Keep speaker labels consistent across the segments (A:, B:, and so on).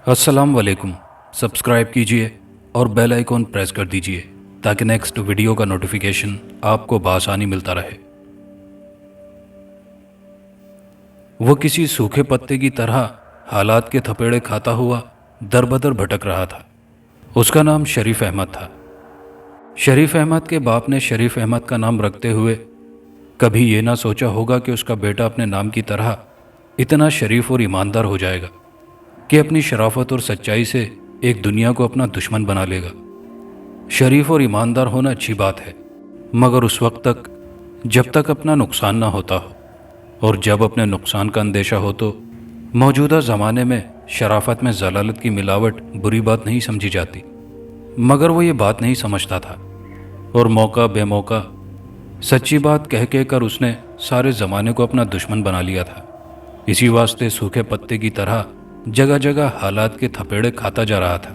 A: अस्सलाम वालेकुम। सब्सक्राइब कीजिए और बेल आइकॉन प्रेस कर दीजिए ताकि नेक्स्ट वीडियो का नोटिफिकेशन आपको बआसानी मिलता रहे। वो किसी सूखे पत्ते की तरह हालात के थपेड़े खाता हुआ दर बदर भटक रहा था। उसका नाम शरीफ अहमद था। शरीफ अहमद के बाप ने शरीफ अहमद का नाम रखते हुए कभी ये ना सोचा होगा कि उसका बेटा अपने नाम की तरह इतना शरीफ और ईमानदार हो जाएगा कि अपनी शराफत और सच्चाई से एक दुनिया को अपना दुश्मन बना लेगा। शरीफ और ईमानदार होना अच्छी बात है, मगर उस वक्त तक जब तक अपना नुकसान ना होता हो, और जब अपने नुकसान का अंदेशा हो तो मौजूदा ज़माने में शराफत में जलालत की मिलावट बुरी बात नहीं समझी जाती। मगर वो ये बात नहीं समझता था और मौका बेमौका सच्ची बात कह कह कर उसने सारे ज़माने को अपना दुश्मन बना लिया था। इसी वास्ते सूखे पत्ते की तरह जगह जगह हालात के थपेड़े खाता जा रहा था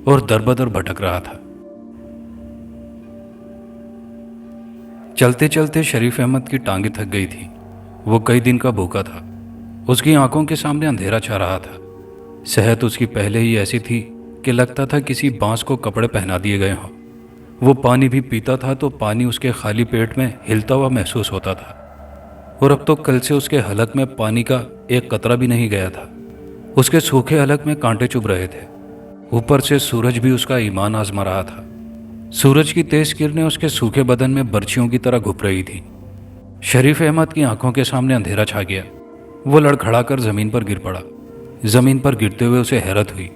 A: और दर बदर भटक रहा था। चलते चलते शरीफ अहमद की टांगें थक गई थी। वो कई दिन का भूखा था। उसकी आंखों के सामने अंधेरा छा रहा था। सेहत उसकी पहले ही ऐसी थी कि लगता था किसी बांस को कपड़े पहना दिए गए हों। वो पानी भी पीता था तो पानी उसके खाली पेट में हिलता हुआ महसूस होता था, और अब तो कल से उसके हलक में पानी का एक कतरा भी नहीं गया था। उसके सूखे हलक में कांटे चुभ रहे थे। ऊपर से सूरज भी उसका ईमान आजमा रहा था। सूरज की तेज किरणें उसके सूखे बदन में बर्छियों की तरह घुप रही थी। शरीफ अहमद की आंखों के सामने अंधेरा छा गया। वो लड़खड़ाकर जमीन पर गिर पड़ा। जमीन पर गिरते हुए उसे हैरत हुई।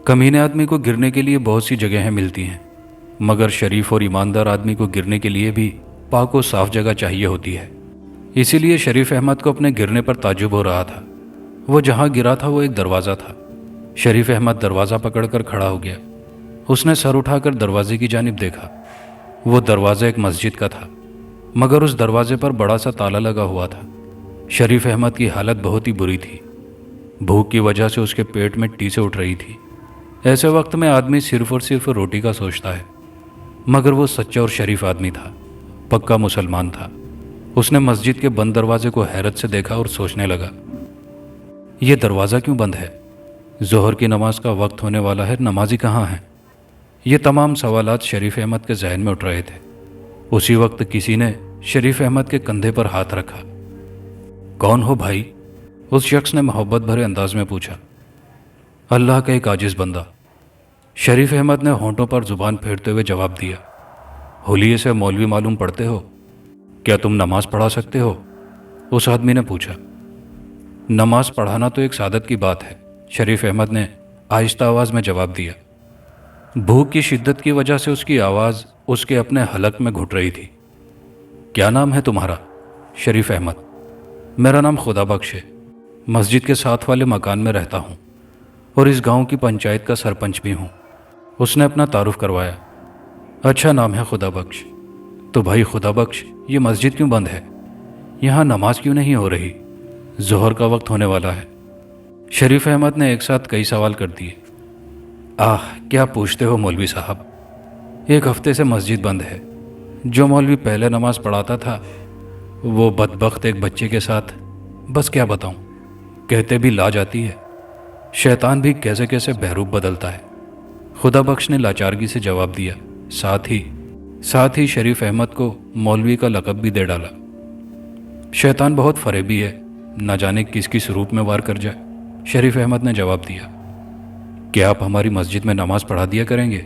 A: कमीने आदमी को गिरने के लिए बहुत सी जगहें मिलती हैं, मगर शरीफ और ईमानदार आदमी को गिरने के लिए भी पाक और साफ जगह चाहिए होती है। इसीलिए शरीफ अहमद को अपने गिरने पर ताज्जुब हो रहा था। वो जहां गिरा था वो एक दरवाज़ा था। शरीफ अहमद दरवाज़ा पकड़कर खड़ा हो गया। उसने सर उठाकर दरवाजे की जानिब देखा। वो दरवाज़ा एक मस्जिद का था, मगर उस दरवाजे पर बड़ा सा ताला लगा हुआ था। शरीफ अहमद की हालत बहुत ही बुरी थी। भूख की वजह से उसके पेट में टीसें उठ रही थी। ऐसे वक्त में आदमी सिर्फ और सिर्फ रोटी का सोचता है, मगर वो सच्चा और शरीफ आदमी था, पक्का मुसलमान था। उसने मस्जिद के बंद दरवाजे को हैरत से देखा और सोचने लगा, ये दरवाज़ा क्यों बंद है? ज़ोहर की नमाज का वक्त होने वाला है, नमाजी कहाँ हैं? ये तमाम सवालात शरीफ अहमद के जहन में उठ रहे थे। उसी वक्त किसी ने शरीफ अहमद के कंधे पर हाथ रखा। कौन हो भाई? उस शख्स ने मोहब्बत भरे अंदाज में पूछा। अल्लाह का एक आजिज़ बंदा। शरीफ अहमद ने होंठों पर जुबान फेरते हुए जवाब दिया। हुलिये से मौलवी मालूम पड़ते हो? क्या तुम नमाज पढ़ा सकते हो? उस आदमी ने पूछा। नमाज पढ़ाना तो एक सादत की बात है, शरीफ अहमद ने आहिस्ता आवाज़ में जवाब दिया। भूख की शिद्दत की वजह से उसकी आवाज़ उसके अपने हलक में घुट रही थी। क्या नाम है तुम्हारा? शरीफ अहमद। मेरा नाम खुदा बख्श है। मस्जिद के साथ वाले मकान में रहता हूँ और इस गांव की पंचायत का सरपंच भी हूँ। उसने अपना तारुफ करवाया। अच्छा नाम है खुदा बख्श। तो भाई खुदा बख्श, ये मस्जिद क्यों बंद है? यहाँ नमाज क्यों नहीं हो रही? ज़ोहर का वक्त होने वाला है। शरीफ अहमद ने एक साथ कई सवाल कर दिए। आह, क्या पूछते हो मौलवी साहब, एक हफ्ते से मस्जिद बंद है। जो मौलवी पहले नमाज पढ़ाता था वो बदबख्त एक बच्चे के साथ, बस क्या बताऊं, कहते भी ला जाती है। शैतान भी कैसे कैसे बहरूप बदलता है। खुदा बख्श ने लाचारगी से जवाब दिया। साथ ही शरीफ अहमद को मौलवी का लक़ब भी दे डाला। शैतान बहुत फरेबी है, न जाने किस किस रूप में वार कर जाए। शरीफ अहमद ने जवाब दिया। क्या आप हमारी मस्जिद में नमाज पढ़ा दिया करेंगे?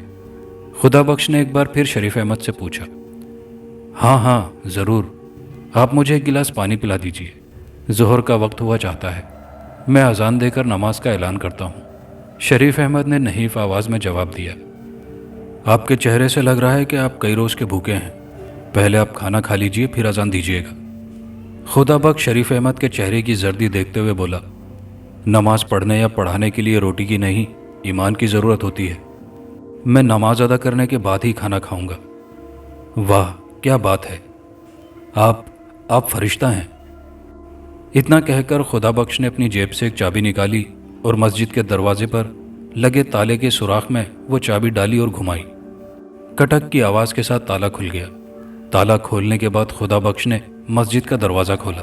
A: खुदा बख्श ने एक बार फिर शरीफ अहमद से पूछा। हाँ, ज़रूर। आप मुझे एक गिलास पानी पिला दीजिए। ज़ोहर का वक्त हुआ चाहता है। मैं अजान देकर नमाज का ऐलान करता हूँ। शरीफ अहमद ने नहीफ आवाज़ में जवाब दिया। आपके चेहरे से लग रहा है कि आप कई रोज़ के भूखे हैं। पहले आप खाना खा लीजिए, फिर अजान दीजिएगा। खुदा बख्श शरीफ अहमद के चेहरे की जर्दी देखते हुए बोला। नमाज पढ़ने या पढ़ाने के लिए रोटी की नहीं, ईमान की ज़रूरत होती है। मैं नमाज अदा करने के बाद ही खाना खाऊंगा। वाह, क्या बात है, आप फरिश्ता हैं। इतना कहकर खुदा बख्श ने अपनी जेब से एक चाबी निकाली और मस्जिद के दरवाजे पर लगे ताले के सुराख में वो चाबी डाली और घुमाई। कटक की आवाज़ के साथ ताला खुल गया। ताला खोलने के बाद खुदा बख्श ने मस्जिद का दरवाज़ा खोला।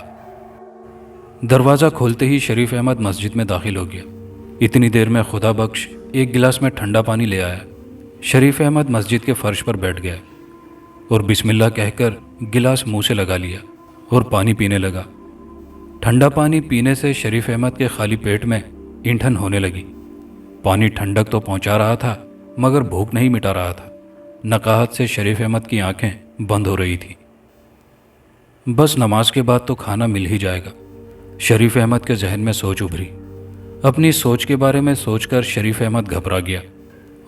A: दरवाज़ा खोलते ही शरीफ अहमद मस्जिद में दाखिल हो गया। इतनी देर में खुदा बख्श एक गिलास में ठंडा पानी ले आया। शरीफ अहमद मस्जिद के फर्श पर बैठ गया और बिस्मिल्लाह कहकर गिलास मुंह से लगा लिया और पानी पीने लगा। ठंडा पानी पीने से शरीफ अहमद के खाली पेट में ईंठन होने लगी। पानी ठंडक तो पहुंचा रहा था मगर भूख नहीं मिटा रहा था। नकाहत से शरीफ अहमद की आंखें बंद हो रही थी। बस नमाज के बाद तो खाना मिल ही जाएगा। शरीफ अहमद के जहन में सोच उभरी। अपनी सोच के बारे में सोचकर शरीफ अहमद घबरा गया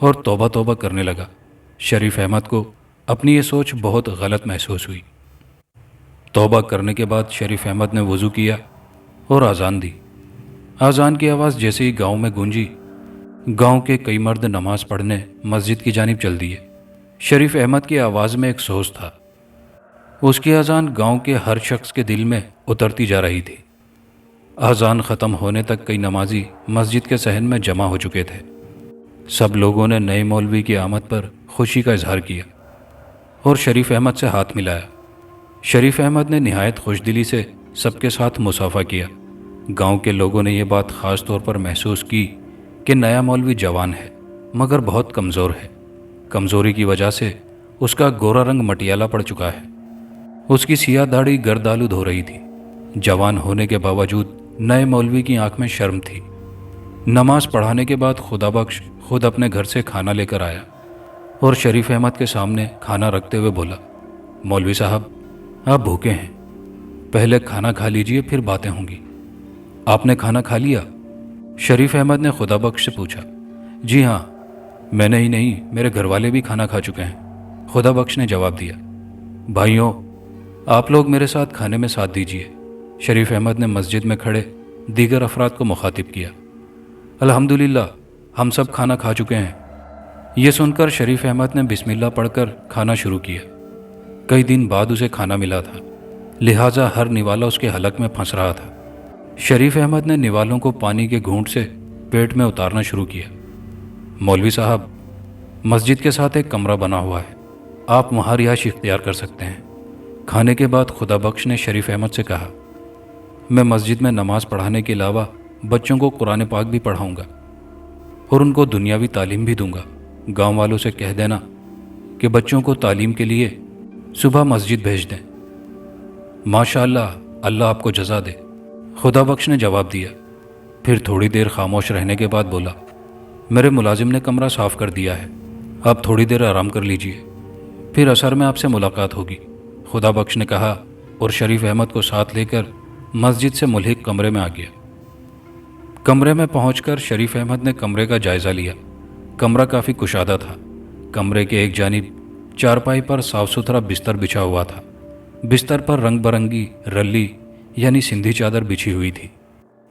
A: और तौबा तौबा करने लगा। शरीफ अहमद को अपनी ये सोच बहुत गलत महसूस हुई। तौबा करने के बाद शरीफ अहमद ने वज़ू किया और आज़ान दी। आज़ान की आवाज़ जैसे ही गांव में गूंजी, गांव के कई मर्द नमाज पढ़ने मस्जिद की जानिब चल दिए। शरीफ अहमद की आवाज़ में एक सोच था। उसकी आज़ान गांव के हर शख्स के दिल में उतरती जा रही थी। आज़ान ख़त्म होने तक कई नमाजी मस्जिद के सहन में जमा हो चुके थे। सब लोगों ने नए मौलवी की आमद पर खुशी का इजहार किया और शरीफ अहमद से हाथ मिलाया। शरीफ अहमद ने निहायत खुशदिली से सबके साथ मुसाफा किया। गांव के लोगों ने यह बात ख़ास तौर पर महसूस की कि नया मौलवी जवान है मगर बहुत कमज़ोर है। कमज़ोरी की वजह से उसका गोरा रंग मटियाला पड़ चुका है। उसकी सियाह दाढ़ी गर्दालुद हो रही थी। जवान होने के बावजूद नए मौलवी की आंख में शर्म थी। नमाज पढ़ाने के बाद खुदा बख्श खुद अपने घर से खाना लेकर आया और शरीफ अहमद के सामने खाना रखते हुए बोला, मौलवी साहब, आप भूखे हैं, पहले खाना खा लीजिए फिर बातें होंगी। आपने खाना खा लिया? शरीफ अहमद ने खुदा बख्श से पूछा। जी हाँ, मैंने ही नहीं, मेरे घर वाले भी खाना खा चुके हैं, खुदा बख्श ने जवाब दिया। भाइयों, आप लोग मेरे साथ खाने में साथ दीजिए। शरीफ अहमद ने मस्जिद में खड़े दीगर अफराद को मुखातिब किया। अल्हम्दुलिल्लाह, हम सब खाना खा चुके हैं। ये सुनकर शरीफ अहमद ने बिस्मिल्लाह पढ़कर खाना शुरू किया। कई दिन बाद उसे खाना मिला था, लिहाजा हर निवाला उसके हलक में फंस रहा था। शरीफ अहमद ने निवालों को पानी के घूंट से पेट में उतारना शुरू किया। मौलवी साहब, मस्जिद के साथ एक कमरा बना हुआ है, आप वहाँ रिहाइश इख्तियार कर सकते हैं। खाने के बाद खुदा बख्श ने शरीफ अहमद से कहा, मैं मस्जिद में नमाज पढ़ाने के अलावा बच्चों को कुरान पाक भी पढ़ाऊँगा और उनको दुनियावी तालीम भी दूंगा। गांव वालों से कह देना कि बच्चों को तालीम के लिए सुबह मस्जिद भेज दें। माशाअल्लाह, अल्लाह आपको जज़ा दे, खुदा बख्श ने जवाब दिया। फिर थोड़ी देर खामोश रहने के बाद बोला, मेरे मुलाजिम ने कमरा साफ़ कर दिया है, आप थोड़ी देर आराम कर लीजिए, फिर असर में आपसे मुलाकात होगी, खुदा बख्श ने कहा और शरीफ अहमद को साथ लेकर मस्जिद से मुल्हिक कमरे में आ गया। कमरे में पहुंचकर शरीफ अहमद ने कमरे का जायज़ा लिया। कमरा काफ़ी कुशादा था। कमरे के एक जानिब चारपाई पर साफ सुथरा बिस्तर बिछा हुआ था। बिस्तर पर रंग बरंगी रल्ली यानी सिंधी चादर बिछी हुई थी।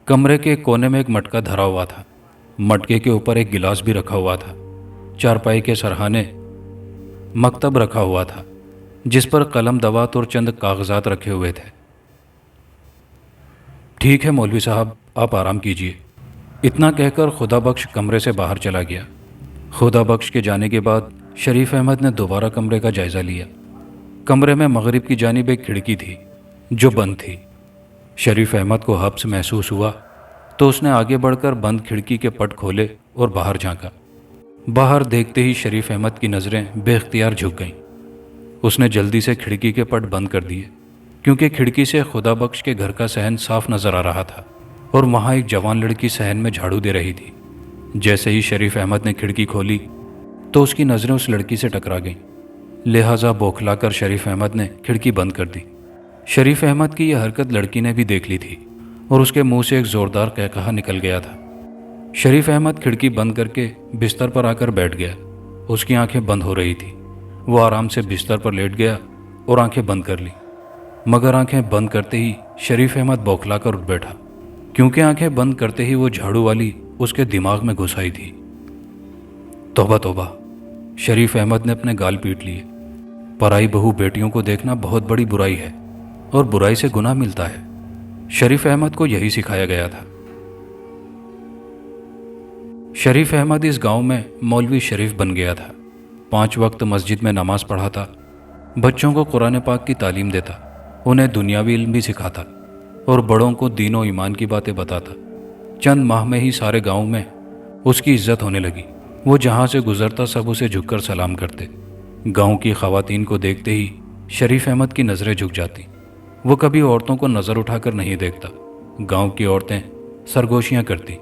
A: कमरे के कोने में एक मटका धरा हुआ था। मटके के ऊपर एक गिलास भी रखा हुआ था। चारपाई के सरहाने मकतब रखा हुआ था जिस पर कलम दवात और चंद कागजात रखे हुए थे। ठीक है मौलवी साहब, आप आराम कीजिए, इतना कहकर खुदा बख्श कमरे से बाहर चला गया। खुदा बख्श के जाने के बाद शरीफ अहमद ने दोबारा कमरे का जायज़ा लिया। कमरे में मगरिब की जानिब एक खिड़की थी जो बंद थी। शरीफ अहमद को हब्स महसूस हुआ तो उसने आगे बढ़कर बंद खिड़की के पट खोले और बाहर झांका। बाहर देखते ही शरीफ अहमद की नज़रें बेख्तियार झुक गईं। उसने जल्दी से खिड़की के पट बंद कर दिए क्योंकि खिड़की से खुदा बख्श के घर का सहन साफ नज़र आ रहा था और वहाँ एक जवान लड़की सहन में झाड़ू दे रही थी। जैसे ही शरीफ अहमद ने खिड़की खोली तो उसकी नज़रें उस लड़की से टकरा गईं। लिहाजा बौखलाकर शरीफ अहमद ने खिड़की बंद कर दी। शरीफ अहमद की यह हरकत लड़की ने भी देख ली थी और उसके मुंह से एक ज़ोरदार कहकहा निकल गया था। शरीफ अहमद खिड़की बंद करके बिस्तर पर आकर बैठ गया। उसकी आंखें बंद हो रही थी। वो आराम से बिस्तर पर लेट गया और आंखें बंद कर ली, मगर आंखें बंद करते ही शरीफ अहमद बौखलाकर उठ बैठा क्योंकि आंखें बंद करते ही वो झाड़ू वाली उसके दिमाग में घुस आई थी। तौबा तौबा, शरीफ अहमद ने अपने गाल पीट लिए। पराई बहू बेटियों को देखना बहुत बड़ी बुराई है और बुराई से गुनाह मिलता है। शरीफ अहमद को यही सिखाया गया था। शरीफ अहमद इस गांव में मौलवी शरीफ बन गया था। 5 वक्त मस्जिद में नमाज पढ़ाता, बच्चों को कुरान पाक की तालीम देता, उन्हें दुनियावी इल्म भी सिखाता और बड़ों को दीन और ईमान की बातें बताता। चंद माह में ही सारे गांव में اس کی عزت ہونے لگی۔ وہ جہاں سے گزرتا سب اسے جھک کر سلام کرتے۔ گاؤں کی خواتین کو دیکھتے ہی شریف احمد کی نظریں جھک جاتی۔ وہ کبھی عورتوں کو نظر اٹھا کر نہیں دیکھتا۔ گاؤں کی عورتیں سرگوشیاں کرتی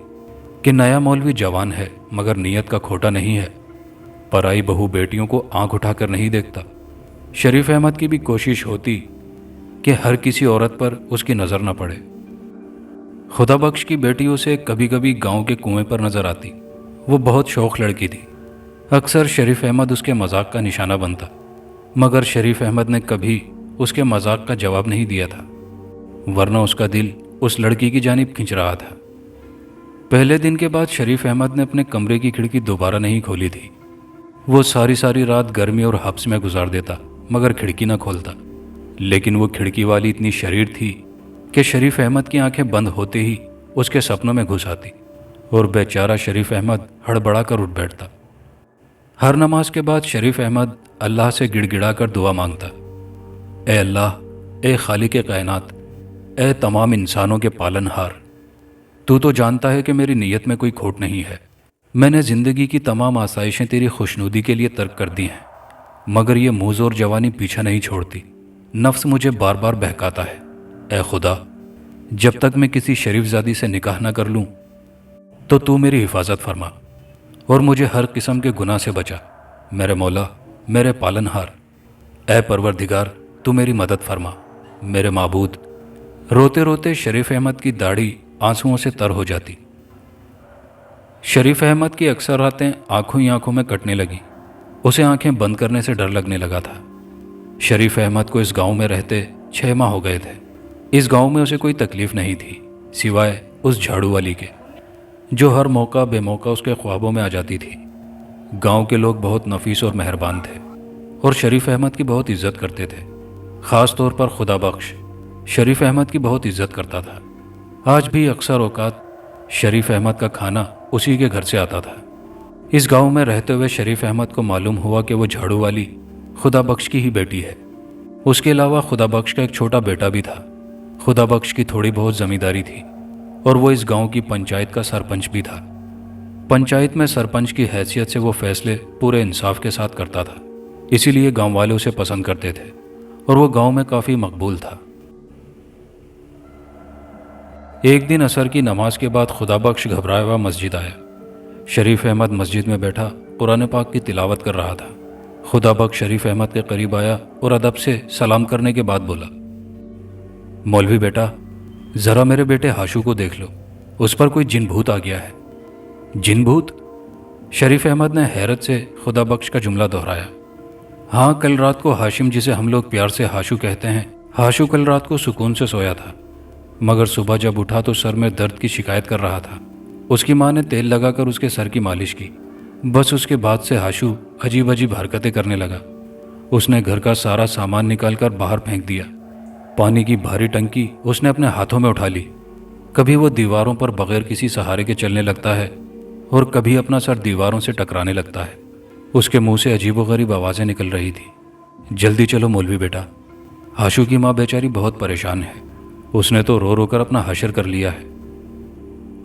A: کہ نیا مولوی جوان ہے مگر نیت کا کھوٹا نہیں ہے۔ پرائی بہو بیٹیوں کو آنکھ اٹھا کر نہیں دیکھتا۔ شریف احمد کی بھی کوشش ہوتی کہ ہر کسی عورت پر اس کی نظر نہ پڑے۔ خدا بخش کی بیٹی اسے کبھی کبھی گاؤں کے کنویں پر نظر آتی۔ وہ بہت شوخ لڑکی تھی۔ اکثر شریف احمد اس کے مذاق کا نشانہ بنتا، مگر شریف احمد نے کبھی اس کے مذاق کا جواب نہیں دیا تھا، ورنہ اس کا دل اس لڑکی کی جانب کھنچ رہا تھا۔ پہلے دن کے بعد شریف احمد نے اپنے کمرے کی کھڑکی دوبارہ نہیں کھولی تھی۔ وہ ساری رات گرمی اور حبس میں گزار دیتا مگر کھڑکی نہ کھولتا۔ لیکن وہ کھڑکی والی اتنی شریر تھی کہ شریف احمد کی آنکھیں بند ہوتے ہی اس کے سپنوں میں گھس آتی اور بیچارہ شریف احمد ہڑبڑا کر اٹھ بیٹھتا۔ ہر نماز کے بعد شریف احمد اللہ سے گڑ گڑا کر دعا مانگتا، اے اللہ، اے خالق کائنات، اے تمام انسانوں کے پالن ہار، تو جانتا ہے کہ میری نیت میں کوئی کھوٹ نہیں ہے۔ میں نے زندگی کی تمام آسائشیں تیری خوشنودی کے لیے ترک کر دی ہیں، مگر یہ موز اور جوانی پیچھا نہیں چھوڑتی۔ نفس مجھے بار بار بہکاتا ہے۔ اے خدا، جب تک میں کسی شریف زادی سے نکاح نہ کر لوں تو میری حفاظت فرما اور مجھے ہر قسم کے گناہ سے بچا۔ میرے مولا، میرے پالن ہار، اے پروردگار، تو میری مدد فرما۔ میرے معبود۔ روتے روتے شریف احمد کی داڑھی آنسوؤں سے تر ہو جاتی۔ شریف احمد کی اکثر راتیں آنکھوں ہی آنکھوں میں کٹنے لگی۔ اسے آنکھیں بند کرنے سے ڈر لگنے لگا تھا۔ شریف احمد کو اس گاؤں میں رہتے 6 ماہ ہو گئے تھے۔ اس گاؤں میں اسے کوئی تکلیف نہیں تھی سوائے اس جھاڑو والی کے، جو ہر موقع بے موقع اس کے خوابوں میں آ جاتی تھی۔ گاؤں کے لوگ بہت نفیس اور مہربان تھے اور شریف احمد کی بہت عزت کرتے تھے۔ خاص طور پر خدا بخش شریف احمد کی بہت عزت کرتا تھا۔ آج بھی اکثر اوقات شریف احمد کا کھانا اسی کے گھر سے آتا تھا۔ اس گاؤں میں رہتے ہوئے شریف احمد کو معلوم ہوا کہ وہ جھاڑو والی خدا بخش کی ہی بیٹی ہے۔ اس کے علاوہ خدا بخش کا ایک چھوٹا بیٹا بھی تھا۔ خدا بخش کی تھوڑی بہت زمینداری تھی اور وہ اس گاؤں کی پنچایت کا سرپنچ بھی تھا۔ پنچایت میں سرپنچ کی حیثیت سے وہ فیصلے پورے انصاف کے ساتھ کرتا تھا، اسی لیے گاؤں والے اسے پسند کرتے تھے اور وہ گاؤں میں کافی مقبول تھا۔ ایک دن عصر کی نماز کے بعد خدا بخش گھبرایا ہوا مسجد آیا۔ شریف احمد مسجد میں بیٹھا قرآن پاک کی تلاوت کر رہا تھا۔ خدا بخش شریف احمد کے قریب آیا اور ادب سے سلام کرنے کے بعد بولا، مولوی بیٹا، ذرا میرے بیٹے ہاشو کو دیکھ لو، اس پر کوئی جن بھوت آ گیا ہے۔ جن بھوت؟ شریف احمد نے حیرت سے خدا بخش کا جملہ دہرایا۔ ہاں، کل رات کو ہاشم، جسے ہم لوگ پیار سے ہاشو کہتے ہیں، ہاشو کل رات کو سکون سے سویا تھا، مگر صبح جب اٹھا تو سر میں درد کی شکایت کر رہا تھا۔ اس کی ماں نے تیل لگا کر اس کے سر کی مالش کی۔ بس اس کے بعد سے ہاشو عجیب حرکتیں کرنے لگا۔ اس نے گھر کا سارا سامان نکال کر باہر پھینک دیا۔ پانی کی بھاری ٹنکی اس نے اپنے ہاتھوں میں اٹھا لی۔ کبھی وہ دیواروں پر بغیر کسی سہارے کے چلنے لگتا ہے اور کبھی اپنا سر دیواروں سے ٹکرانے لگتا ہے۔ اس کے منہ سے عجیب و غریب آوازیں نکل رہی تھی۔ جلدی چلو مولوی بیٹا، ہاشو کی ماں بیچاری بہت پریشان ہے، اس نے تو رو رو کر اپنا حشر کر لیا ہے۔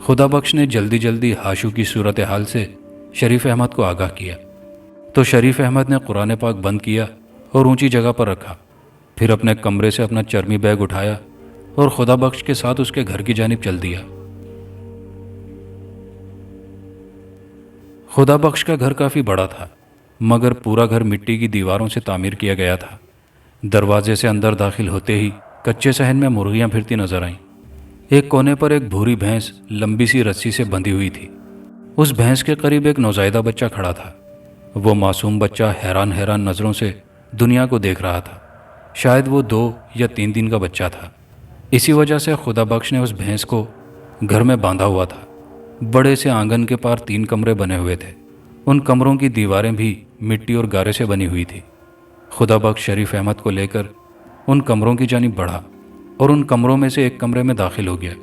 A: خدا بخش نے جلدی ہاشو کی صورتحال سے شریف احمد کو آگاہ کیا تو شریف احمد نے قرآن پاک بند کیا اور اونچی جگہ پر رکھا، پھر اپنے کمرے سے اپنا چرمی بیگ اٹھایا اور خدا بخش کے ساتھ اس کے گھر کی جانب چل دیا۔ خدا بخش کا گھر کافی بڑا تھا، مگر پورا گھر مٹی کی دیواروں سے تعمیر کیا گیا تھا۔ دروازے سے اندر داخل ہوتے ہی کچے صحن میں مرغیاں پھرتی نظر آئیں۔ ایک کونے پر ایک بھوری بھینس لمبی سی رسی سے بندھی ہوئی تھی۔ اس بھینس کے قریب ایک نوزائیدہ بچہ کھڑا تھا۔ وہ معصوم بچہ حیران نظروں سے دنیا کو دیکھ رہا تھا۔ شاید وہ 2 یا 3 دن کا بچہ تھا۔ اسی وجہ سے خدا بخش نے اس بھینس کو گھر میں باندھا ہوا تھا۔ بڑے سے آنگن کے پار 3 کمرے بنے ہوئے تھے۔ ان کمروں کی دیواریں بھی مٹی اور گارے سے بنی ہوئی تھی۔ خدا بخش شریف احمد کو لے کر ان کمروں کی جانب بڑھا اور ان کمروں میں سے ایک کمرے میں داخل ہو گیا۔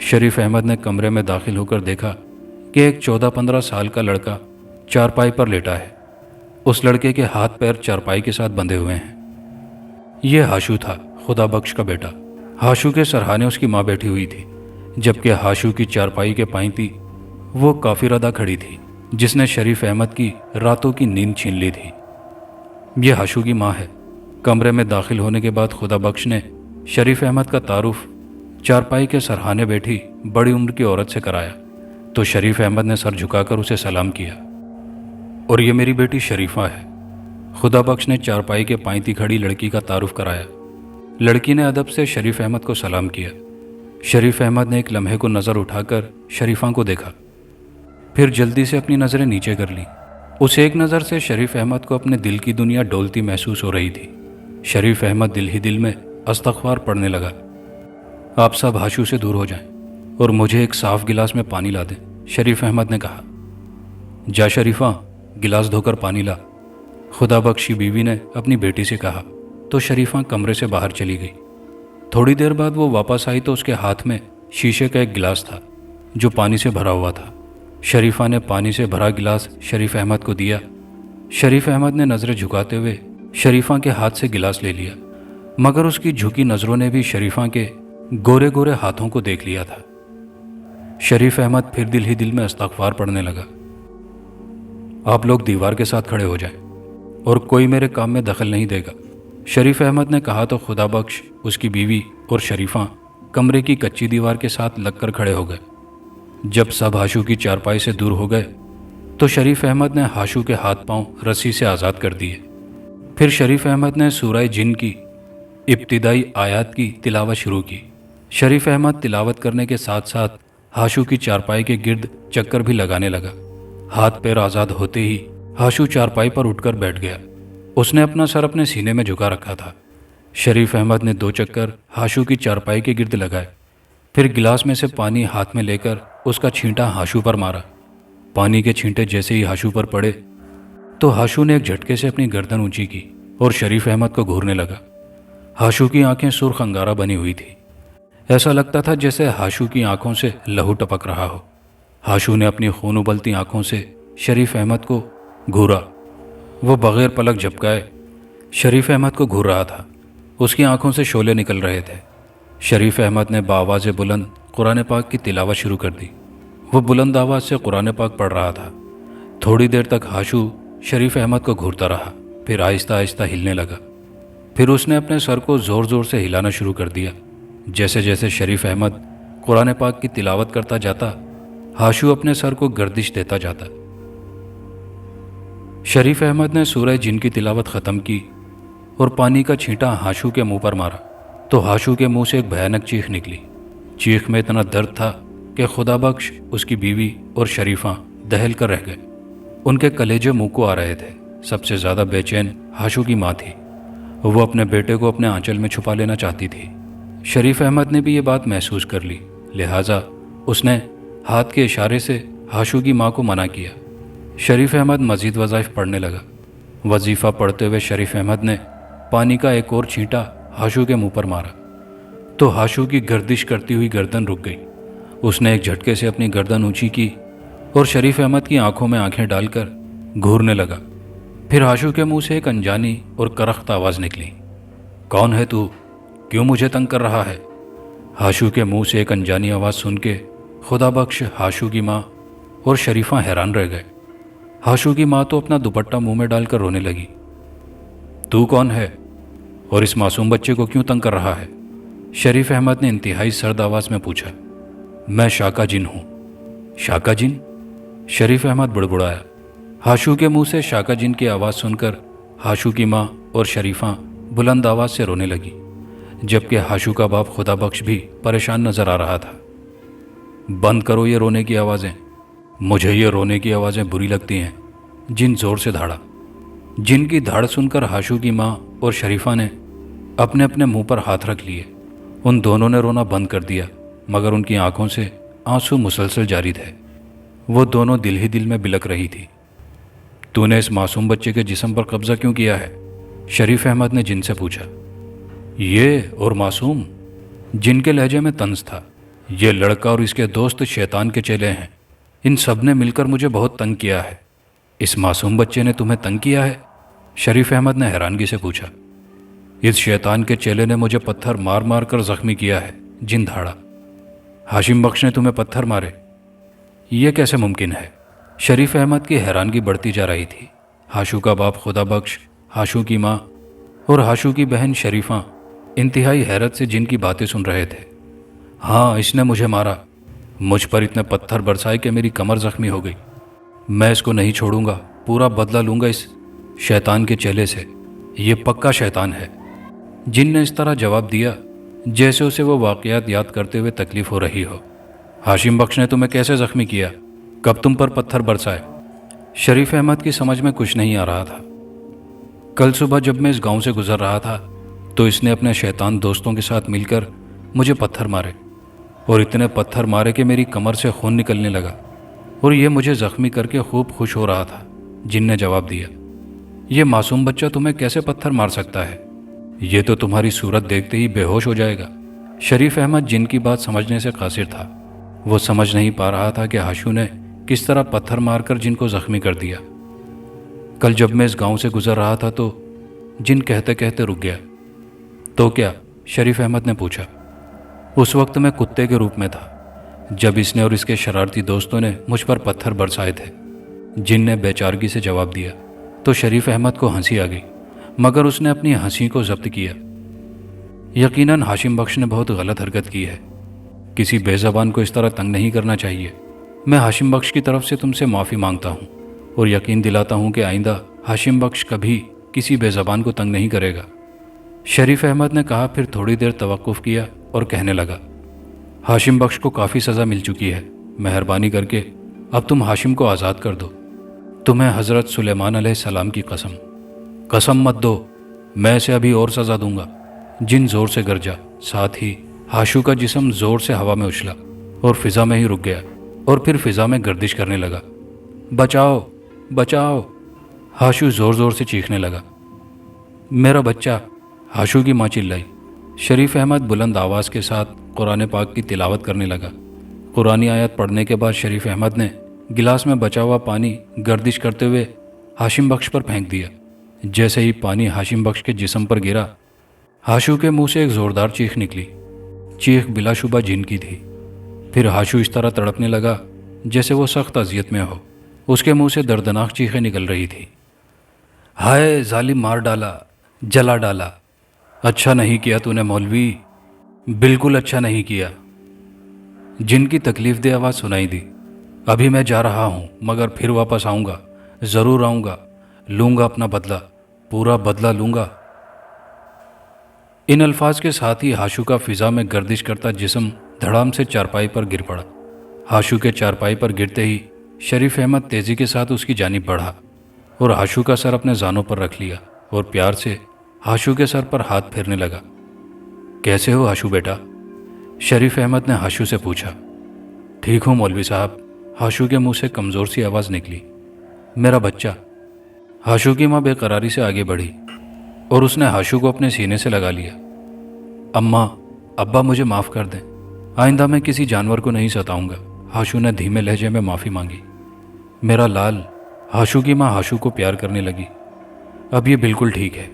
A: شریف احمد نے کمرے میں داخل ہو کر دیکھا کہ ایک 14-15 سال کا لڑکا چارپائی پر لیٹا ہے۔ اس لڑکے کے ہاتھ پیر چارپائی کے ساتھ بندھے ہوئے ہیں۔ یہ ہاشو تھا، خدا بخش کا بیٹا۔ ہاشو کے سرہانے اس کی ماں بیٹھی ہوئی تھی، جبکہ ہاشو کی چارپائی کے پائیں تھی وہ کافر ادا کھڑی تھی جس نے شریف احمد کی راتوں کی نیند چھین لی تھی۔ یہ ہاشو کی ماں ہے۔ کمرے میں داخل ہونے کے بعد خدا بخش نے شریف احمد کا تعارف چارپائی کے سرہانے بیٹھی بڑی عمر کی عورت سے کرایا تو شریف احمد نے سر جھکا کر اسے سلام کیا، اور یہ میری بیٹی شریفہ ہے۔ خدا بخش نے چارپائی کے پائیں کھڑی لڑکی کا تعارف کرایا۔ لڑکی نے ادب سے شریف احمد کو سلام کیا۔ شریف احمد نے ایک لمحے کو نظر اٹھا کر شریفہ کو دیکھا، پھر جلدی سے اپنی نظریں نیچے کر لیں۔ اس ایک نظر سے شریف احمد کو اپنے دل کی دنیا ڈولتی محسوس ہو رہی تھی۔ شریف احمد دل ہی دل میں استغفار پڑھنے لگا۔ آپ سب ہاشو سے دور ہو جائیں اور مجھے ایک صاف گلاس میں پانی لا دیں، شریف احمد نے کہا۔ جا شریفہ، گلاس دھو کر پانی لا، خدا بخشی بیوی نے اپنی بیٹی سے کہا تو شریفہ کمرے سے باہر چلی گئی۔ تھوڑی دیر بعد وہ واپس آئی تو اس کے ہاتھ میں شیشے کا ایک گلاس تھا جو پانی سے بھرا ہوا تھا۔ شریفہ نے پانی سے بھرا گلاس شریف احمد کو دیا۔ شریف احمد نے نظریں جھکاتے ہوئے شریفہ کے ہاتھ سے گلاس لے لیا، مگر اس کی جھکی نظروں نے بھی شریفہ کے گورے گورے ہاتھوں کو دیکھ لیا تھا۔ شریف احمد پھر دل ہی دل میں استغفار پڑھنے لگا۔ آپ لوگ دیوار کے ساتھ کھڑے ہو جائیں اور کوئی میرے کام میں دخل نہیں دے گا، شریف احمد نے کہا تو خدا بخش، اس کی بیوی اور شریفہ کمرے کی کچی دیوار کے ساتھ لگ کر کھڑے ہو گئے۔ جب سب ہاشو کی چارپائی سے دور ہو گئے تو شریف احمد نے ہاشو کے ہاتھ پاؤں رسی سے آزاد کر دیے۔ پھر شریف احمد نے سورہ جن کی ابتدائی آیات کی تلاوت شروع کی۔ شریف احمد تلاوت کرنے کے ساتھ ساتھ ہاشو کی چارپائی کے گرد چکر بھی لگانے لگا۔ ہاتھ پیر آزاد ہوتے ہی ہاشو چارپائی پر اٹھ کر بیٹھ گیا۔ اس نے اپنا سر اپنے سینے میں جھکا رکھا تھا۔ شریف احمد نے 2 چکر ہاشو کی چارپائی کے گرد لگائے، پھر گلاس میں سے پانی ہاتھ میں لے کر اس کا چھینٹا ہاشو پر مارا۔ پانی کے چھینٹے جیسے ہی ہاشو پر پڑے تو ہاشو نے ایک جھٹکے سے اپنی گردن اونچی کی اور شریف احمد کو گھورنے لگا۔ ہاشو کی آنکھیں سرخ انگارہ بنی ہوئی تھی، ایسا لگتا تھا جیسے ہاشو کی آنکھوں سے لہو ٹپک رہا ہو۔ ہاشو نے اپنی خون ابلتی آنکھوں سے شریف احمد کو گھورا۔ وہ بغیر پلک جھپکائے شریف احمد کو گھور رہا تھا۔ اس کی آنکھوں سے شعلے نکل رہے تھے۔ شریف احمد نے بآواز بلند قرآن پاک کی تلاوت شروع کر دی۔ وہ بلند آواز سے قرآن پاک پڑھ رہا تھا۔ تھوڑی دیر تک ہاشو شریف احمد کو گھورتا رہا، پھر آہستہ آہستہ ہلنے لگا۔ پھر اس نے اپنے سر کو زور زور سے ہلانا شروع کر دیا۔ جیسے جیسے شریف احمد قرآن پاک کی تلاوت کرتا جاتا، ہاشو اپنے سر کو گردش دیتا جاتا۔ شریف احمد نے سورہ جن کی تلاوت ختم کی اور پانی کا چھینٹا ہاشو کے منہ پر مارا تو ہاشو کے منہ سے ایک بھیانک چیخ نکلی۔ چیخ میں اتنا درد تھا کہ خدا بخش، اس کی بیوی اور شریفہ دہل کر رہ گئے۔ ان کے کلیجے منہ کو آ رہے تھے۔ سب سے زیادہ بے چین ہاشو کی ماں تھی۔ وہ اپنے بیٹے کو اپنے آنچل میں چھپا لینا چاہتی تھی۔ شریف احمد نے بھی یہ بات محسوس کر لی، لہٰذا اس نے ہاتھ کے اشارے سے ہاشو کی ماں کو منع کیا۔ شریف احمد مزید وظائف پڑھنے لگا۔ وظیفہ پڑھتے ہوئے شریف احمد نے پانی کا ایک اور چھینٹا ہاشو کے منہ پر مارا تو ہاشو کی گردش کرتی ہوئی گردن رک گئی۔ اس نے ایک جھٹکے سے اپنی گردن اونچی کی اور شریف احمد کی آنکھوں میں آنکھیں ڈال کر گھورنے لگا۔ پھر ہاشو کے منہ سے ایک انجانی اور کرخت آواز نکلی، کون ہے تو؟ کیوں مجھے تنگ کر رہا ہے؟ ہاشو کے منہ سے ایک انجانی آواز سن کے خدا بخش، ہاشو کی ماں اور شریفہ حیران رہ گئے۔ ہاشو کی ماں تو اپنا دوپٹہ منہ میں ڈال کر رونے لگی۔ تو کون ہے اور اس معصوم بچے کو کیوں تنگ کر رہا ہے؟ شریف احمد نے انتہائی سرد آواز میں پوچھا۔ میں شاکا جن ہوں۔ شاکا جن؟ شریف احمد بڑبڑایا۔ ہاشو کے منہ سے شاکا جن کی آواز سن کر ہاشو کی ماں اور شریفہ بلند آواز سے رونے لگی، جبکہ ہاشو کا باپ خدا بخش بھی پریشان نظر آ رہا تھا۔ بند کرو یہ رونے کی آوازیں، مجھے یہ رونے کی آوازیں بری لگتی ہیں، جن زور سے دھاڑا۔ جن کی دھاڑ سن کر ہاشو کی ماں اور شریفہ نے اپنے اپنے منہ پر ہاتھ رکھ لیے۔ ان دونوں نے رونا بند کر دیا، مگر ان کی آنکھوں سے آنسو مسلسل جاری تھے۔ وہ دونوں دل ہی دل میں بلک رہی تھی۔ تو نے اس معصوم بچے کے جسم پر قبضہ کیوں کیا ہے؟ شریف احمد نے جن سے پوچھا۔ یہ اور معصوم؟ جن کے لہجے میں طنز تھا۔ یہ لڑکا اور اس کے دوست شیطان کے چیلے ہیں، ان سب نے مل کر مجھے بہت تنگ کیا ہے۔ اس معصوم بچے نے تمہیں تنگ کیا ہے؟ شریف احمد نے حیرانگی سے پوچھا۔ اس شیطان کے چیلے نے مجھے پتھر مار مار کر زخمی کیا ہے، جن دھاڑا۔ ہاشم بخش نے تمہیں پتھر مارے؟ یہ کیسے ممکن ہے؟ شریف احمد کی حیرانگی بڑھتی جا رہی تھی۔ ہاشو کا باپ خدا بخش، ہاشو کی ماں اور ہاشو کی بہن شریفہ انتہائی حیرت سے جن کی باتیں سن رہے تھے۔ ہاں، اس نے مجھے مارا، مجھ پر اتنے پتھر برسائے کہ میری کمر زخمی ہو گئی۔ میں اس کو نہیں چھوڑوں گا، پورا بدلہ لوں گا اس شیطان کے چیلے سے، یہ پکا شیطان ہے۔ جن نے اس طرح جواب دیا جیسے اسے وہ واقعات یاد کرتے ہوئے تکلیف ہو رہی ہو۔ ہاشم بخش نے تمہیں کیسے زخمی کیا؟ کب تم پر پتھر برسائے؟ شریف احمد کی سمجھ میں کچھ نہیں آ رہا تھا۔ کل صبح جب میں اس گاؤں سے گزر رہا تھا تو اس نے اپنے شیطان دوستوں کے ساتھ مل کر مجھے پتھر مارے، اور اتنے پتھر مارے کہ میری کمر سے خون نکلنے لگا، اور یہ مجھے زخمی کر کے خوب خوش ہو رہا تھا۔ جن نے جواب دیا، یہ معصوم بچہ تمہیں کیسے پتھر مار سکتا ہے؟ یہ تو تمہاری صورت دیکھتے ہی بے ہوش ہو جائے گا۔ شریف احمد جن کی بات سمجھنے سے قاصر تھا، وہ سمجھ نہیں پا رہا تھا کہ ہاشو نے کس طرح پتھر مار کر جن کو زخمی کر دیا۔ کل جب میں اس گاؤں سے گزر رہا تھا تو جن کہتے کہتے رک گیا۔ تو کیا؟ شریف احمد نے پوچھا۔ اس وقت میں کتے کے روپ میں تھا جب اس نے اور اس کے شرارتی دوستوں نے مجھ پر پتھر برسائے تھے، جن نے بے چارگی سے جواب دیا۔ تو شریف احمد کو ہنسی آ گئی، مگر اس نے اپنی ہنسی کو ضبط کیا۔ یقیناً ہاشم بخش نے بہت غلط حرکت کی ہے، کسی بے زبان کو اس طرح تنگ نہیں کرنا چاہیے۔ میں ہاشم بخش کی طرف سے تم سے معافی مانگتا ہوں اور یقین دلاتا ہوں کہ آئندہ ہاشم بخش کبھی کسی بے زبان کو تنگ نہیں کرے گا، شریف احمد نے کہا۔ پھر تھوڑی دیر توقف کیا اور کہنے لگا، ہاشم بخش کو کافی سزا مل چکی ہے، مہربانی کر کے اب تم ہاشم کو آزاد کر دو۔ تمہیں حضرت سلیمان علیہ السلام کی قسم مت دو، میں اسے ابھی اور سزا دوں گا۔ جن زور سے گرجا، ساتھ ہی ہاشو کا جسم زور سے ہوا میں اچھلا اور فضا میں ہی رک گیا، اور پھر فضا میں گردش کرنے لگا۔ بچاؤ بچاؤ! ہاشو زور زور سے چیخنے لگا۔ میرا بچہ! ہاشو کی ماں چلائی۔ شریف احمد بلند آواز کے ساتھ قرآن پاک کی تلاوت کرنے لگا۔ قرآنی آیت پڑھنے کے بعد شریف احمد نے گلاس میں بچا ہوا پانی گردش کرتے ہوئے ہاشم بخش پر پھینک دیا۔ جیسے ہی پانی ہاشم بخش کے جسم پر گرا، ہاشو کے منہ سے ایک زوردار چیخ نکلی۔ چیخ بلا شبہ جن کی تھی۔ پھر ہاشو اس طرح تڑپنے لگا جیسے وہ سخت اذیت میں ہو۔ اس کے منہ سے دردناک چیخیں نکل رہی تھی۔ ہائے ظالم، مار ڈالا، جلا ڈالا! اچھا نہیں کیا تو نے مولوی، بالکل اچھا نہیں کیا۔ جن کی تکلیف دہ آواز سنائی دی۔ ابھی میں جا رہا ہوں مگر پھر واپس آؤں گا، ضرور آؤں گا، لوں گا اپنا بدلہ، پورا بدلہ لوں گا۔ ان الفاظ کے ساتھ ہی ہاشو کا فضا میں گردش کرتا جسم دھڑام سے چارپائی پر گر پڑا۔ ہاشو کے چارپائی پر گرتے ہی شریف احمد تیزی کے ساتھ اس کی جانب بڑھا اور ہاشو کا سر اپنے زانوں پر رکھ لیا اور پیار سے ہاشو کے سر پر ہاتھ پھیرنے لگا۔ کیسے ہو ہاشو بیٹا؟ شریف احمد نے ہاشو سے پوچھا۔ ٹھیک ہوں مولوی صاحب، ہاشو کے منہ سے کمزور سی آواز نکلی۔ میرا بچہ! ہاشو کی ماں بے قراری سے آگے بڑھی اور اس نے ہاشو کو اپنے سینے سے لگا لیا۔ اماں، ابا مجھے معاف کر دیں، آئندہ میں کسی جانور کو نہیں ستاؤں گا، ہاشو نے دھیمے لہجے میں معافی مانگی۔ میرا لال! ہاشو کی ماں ہاشو کو پیار کرنے لگی۔ اب یہ بالکل ٹھیک ہے،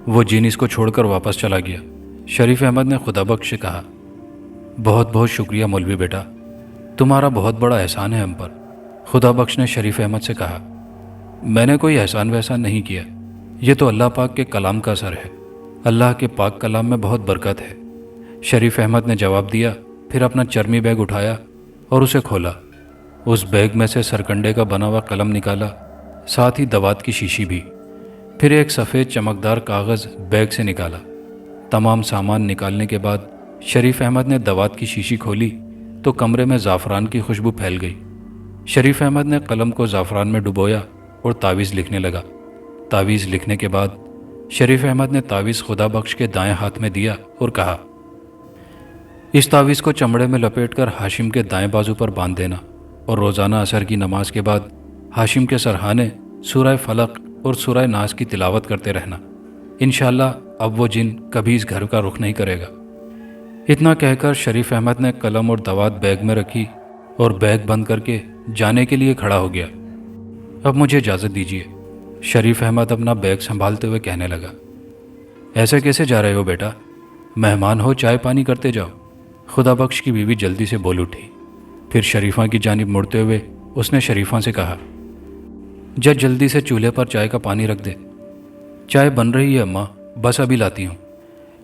A: وہ جین اس کو چھوڑ کر واپس چلا گیا۔ شریف احمد نے خدا بخش سے کہا۔ بہت بہت شکریہ مولوی بیٹا، تمہارا بہت بڑا احسان ہے ہم پر۔ خدا بخش نے شریف احمد سے کہا۔ میں نے کوئی احسان وحسان نہیں کیا، یہ تو اللہ پاک کے کلام کا اثر ہے، اللہ کے پاک کلام میں بہت برکت ہے، شریف احمد نے جواب دیا۔ پھر اپنا چرمی بیگ اٹھایا اور اسے کھولا۔ اس بیگ میں سے سرکنڈے کا بنا ہوا قلم نکالا، ساتھ ہی دوات کی شیشی بھی۔ پھر ایک سفید چمکدار کاغذ بیگ سے نکالا۔ تمام سامان نکالنے کے بعد شریف احمد نے دوات کی شیشی کھولی تو کمرے میں زعفران کی خوشبو پھیل گئی۔ شریف احمد نے قلم کو زعفران میں ڈبویا اور تعویذ لکھنے لگا۔ تعویذ لکھنے کے بعد شریف احمد نے تعویذ خدا بخش کے دائیں ہاتھ میں دیا اور کہا، اس تعویذ کو چمڑے میں لپیٹ کر ہاشم کے دائیں بازو پر باندھ دینا اور روزانہ عصر کی نماز کے بعد ہاشم کے سرہانے سورہ فلق اور سورہ ناس کی تلاوت کرتے رہنا۔ انشاءاللہ اب وہ جن کبھی اس گھر کا رخ نہیں کرے گا۔ اتنا کہہ کر شریف احمد نے قلم اور دوات بیگ میں رکھی اور بیگ بند کر کے جانے کے لیے کھڑا ہو گیا۔ اب مجھے اجازت دیجیے، شریف احمد اپنا بیگ سنبھالتے ہوئے کہنے لگا۔ ایسے کیسے جا رہے ہو بیٹا؟ مہمان ہو، چائے پانی کرتے جاؤ، خدا بخش کی بیوی جلدی سے بول اٹھی۔ फिर शरीफा की जानिब मुड़ते हुए उसने शरीफा से कहा, जा जल्दी से चूल्हे पर चाय का पानी रख दे। चाय बन रही है अम्मा, बस अभी लाती हूँ।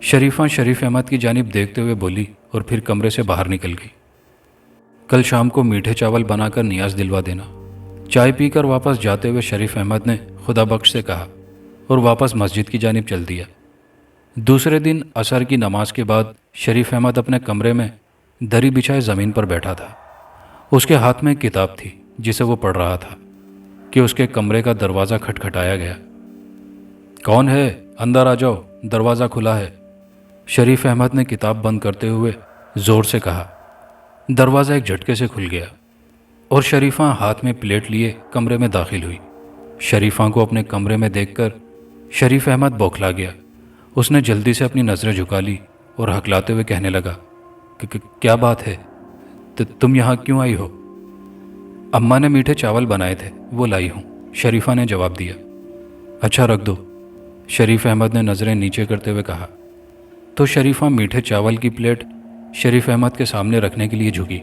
A: शरीफा शरीफ अहमद की जानिब देखते हुए बोली और फिर कमरे से बाहर निकल गई। कल शाम को मीठे चावल बनाकर नियाज दिलवा देना। चाय पीकर वापस जाते हुए शरीफ अहमद ने खुदा बख्श से कहा और वापस मस्जिद की जानिब चल दिया। दूसरे दिन असर की नमाज के बाद शरीफ अहमद अपने कमरे में दरी बिछाए ज़मीन पर बैठा था। उसके हाथ में एक किताब थी जिसे वो पढ़ रहा था कि उसके कमरे का दरवाज़ा खटखटाया गया। कौन है? अंदर आ जाओ, दरवाज़ा खुला है। शरीफ अहमद ने किताब बंद करते हुए ज़ोर से कहा। दरवाज़ा एक झटके से खुल गया और शरीफा हाथ में प्लेट लिए कमरे में दाखिल हुई। शरीफा को अपने कमरे में देखकर शरीफ अहमद बौखला गया। उसने जल्दी से अपनी नज़रें झुका ली और हकलाते हुए कहने लगा, क्या बात है? तुम यहाँ क्यों आई हो? अम्मा ने मीठे चावल बनाए थे, वो लाई हूँ, शरीफा ने जवाब दिया। अच्छा रख दो, शरीफ अहमद ने नज़रें नीचे करते हुए कहा। तो शरीफा मीठे चावल की प्लेट शरीफ अहमद के सामने रखने के लिए झुकी।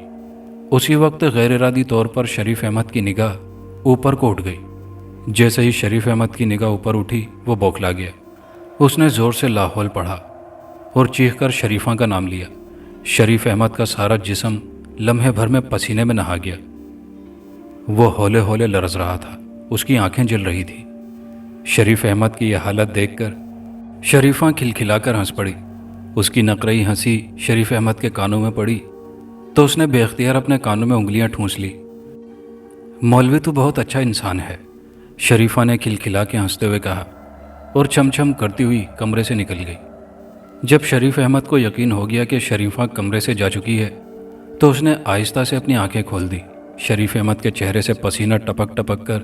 A: उसी वक्त गैर इरादी तौर पर शरीफ अहमद की निगाह ऊपर को उठ गई। जैसे ही शरीफ अहमद की निगाह ऊपर उठी वो बौखला गया। उसने ज़ोर से लाहौल पढ़ा और चीखकर शरीफा का नाम लिया। शरीफ अहमद का सारा जिस्म लम्हे भर में पसीने में नहा गया। वो हौले हौले लरज़ रहा था, उसकी आंखें जल रही थी। शरीफ अहमद की यह हालत देखकर शरीफा खिलखिलाकर हंस पड़ी। उसकी नकरई हंसी शरीफ अहमद के कानों में पड़ी तो उसने बेख्तियार अपने कानों में उंगलियां ठूंस ली। मौलवी तो बहुत अच्छा इंसान है, शरीफा ने खिलखिला के हंसते हुए कहा और छमछम करती हुई कमरे से निकल गई। जब शरीफ अहमद को यकीन हो गया कि शरीफा कमरे से जा चुकी है तो उसने आहिस्ता से अपनी आंखें खोल दी। शरीफ अहमद के चेहरे से पसीना टपक टपक कर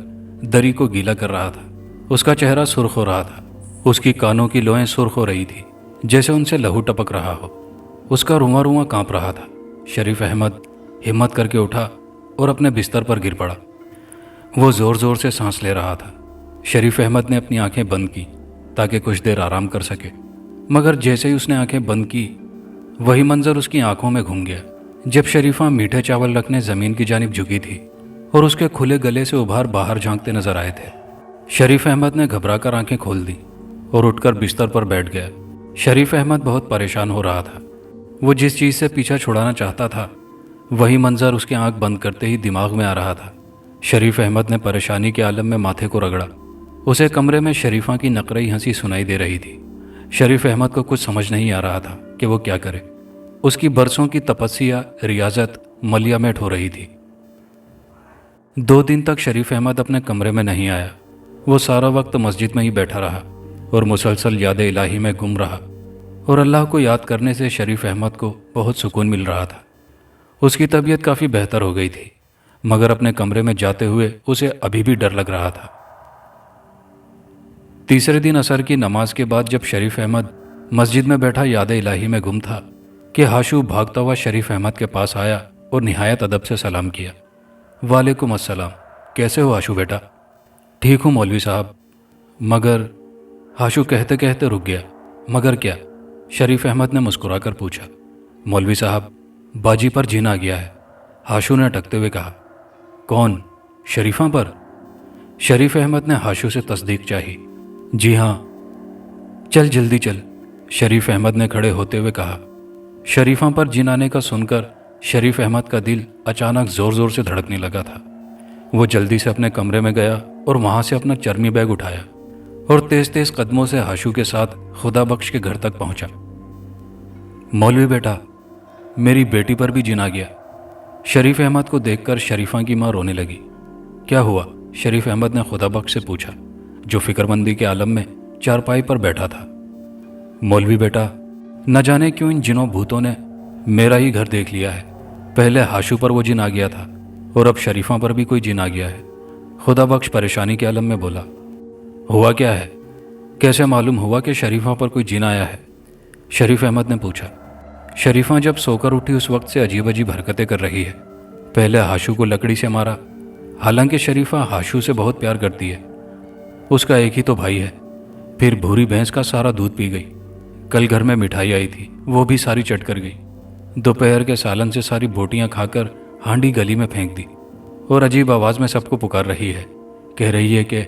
A: दरी को गीला कर रहा था। उसका चेहरा सुर्ख हो रहा था। उसकी कानों की लोएं सुर्ख हो रही थी जैसे उनसे लहू टपक रहा हो। उसका रुआं रुआं कांप रहा था। शरीफ अहमद हिम्मत करके उठा और अपने बिस्तर पर गिर पड़ा। वो ज़ोर ज़ोर से सांस ले रहा था। शरीफ अहमद ने अपनी आंखें बंद की ताकि कुछ देर आराम कर सके, मगर जैसे ही उसने आंखें बंद की वही मंजर उसकी आंखों में घूम गया। जब शरीफा मीठे चावल रखने ज़मीन की जानिब झुकी थी और उसके खुले गले से उभार बाहर झांकते नजर आए थे। शरीफ अहमद ने घबराकर आंखें खोल दी और उठकर बिस्तर पर बैठ गया। शरीफ अहमद बहुत परेशान हो रहा था। वो जिस चीज़ से पीछा छुड़ाना चाहता था वही मंजर उसकी आंख बंद करते ही दिमाग में आ रहा था। शरीफ अहमद ने परेशानी के आलम में माथे को रगड़ा। उसे कमरे में शरीफा की नकरई हंसी सुनाई दे रही थी। शरीफ अहमद को कुछ समझ नहीं आ रहा था कि वो क्या करे। उसकी बरसों की तपस्या रियाजत मलियामेट हो रही थी। 2 दिन तक शरीफ अहमद अपने कमरे में नहीं आया। वो सारा वक्त मस्जिद में ही बैठा रहा और मुसलसल याद इलाही में गुम रहा और अल्लाह को याद करने से शरीफ अहमद को बहुत सुकून मिल रहा था। उसकी तबीयत काफ़ी बेहतर हो गई थी, मगर अपने कमरे में जाते हुए उसे अभी भी डर लग रहा था। तीसरे दिन असर की नमाज के बाद जब शरीफ अहमद मस्जिद में बैठा याद इलाही में गुम था कि हाशू भागता हुआ शरीफ अहमद के पास आया और निहायत अदब से सलाम किया। वालेकुम अस्सलाम, कैसे हो हाशू बेटा? ठीक हूँ मौलवी साहब, मगर हाशू कहते कहते रुक गया। मगर क्या? शरीफ अहमद ने मुस्कुराकर पूछा। मौलवी साहब, बाजी पर जिन आ गया है, हाशू ने अटकते हुए कहा। कौन? शरीफा पर? शरीफ अहमद ने हाशू से तस्दीक चाही। जी हाँ। चल जल्दी चल, शरीफ अहमद ने खड़े होते हुए कहा। शरीफा पर जिन आने का सुनकर शरीफ अहमद का दिल अचानक ज़ोर ज़ोर से धड़कने लगा था। वो जल्दी से अपने कमरे में गया और वहाँ से अपना चर्मी बैग उठाया और तेज़ तेज़ कदमों से हाशू के साथ खुदा बख्श के घर तक पहुँचा। मौलवी बेटा, मेरी बेटी पर भी जिन आ गया। शरीफ अहमद को देखकर शरीफा की माँ रोने लगी। क्या हुआ? शरीफ अहमद ने खुदा बख्श से पूछा, जो फिक्रमंदी के आलम में चारपाई पर बैठा था। मौलवी बेटा, न जाने क्यों इन जिनों भूतों ने मेरा ही घर देख लिया है। पहले हाशू पर वो जिन आ गया था और अब शरीफा पर भी कोई जिन आ गया है। खुदा बख्श परेशानी के आलम में बोला। हुआ क्या है? कैसे मालूम हुआ कि शरीफा पर कोई जिन आया है? शरीफ अहमद ने पूछा। शरीफा जब सोकर उठी उस वक्त से अजीब अजीब हरकतें कर रही है। पहले हाशू को लकड़ी से मारा, हालांकि शरीफा हाशू से बहुत प्यार करती है, उसका एक ही तो भाई है। फिर भूरी भैंस का सारा दूध पी गई। कल घर में मिठाई आई थी, वो भी सारी चट कर गई। दोपहर के सालन से सारी बोटियां खाकर ہانڈی گلی میں پھینک دی اور عجیب آواز میں سب کو پکار رہی ہے، کہہ رہی ہے کہ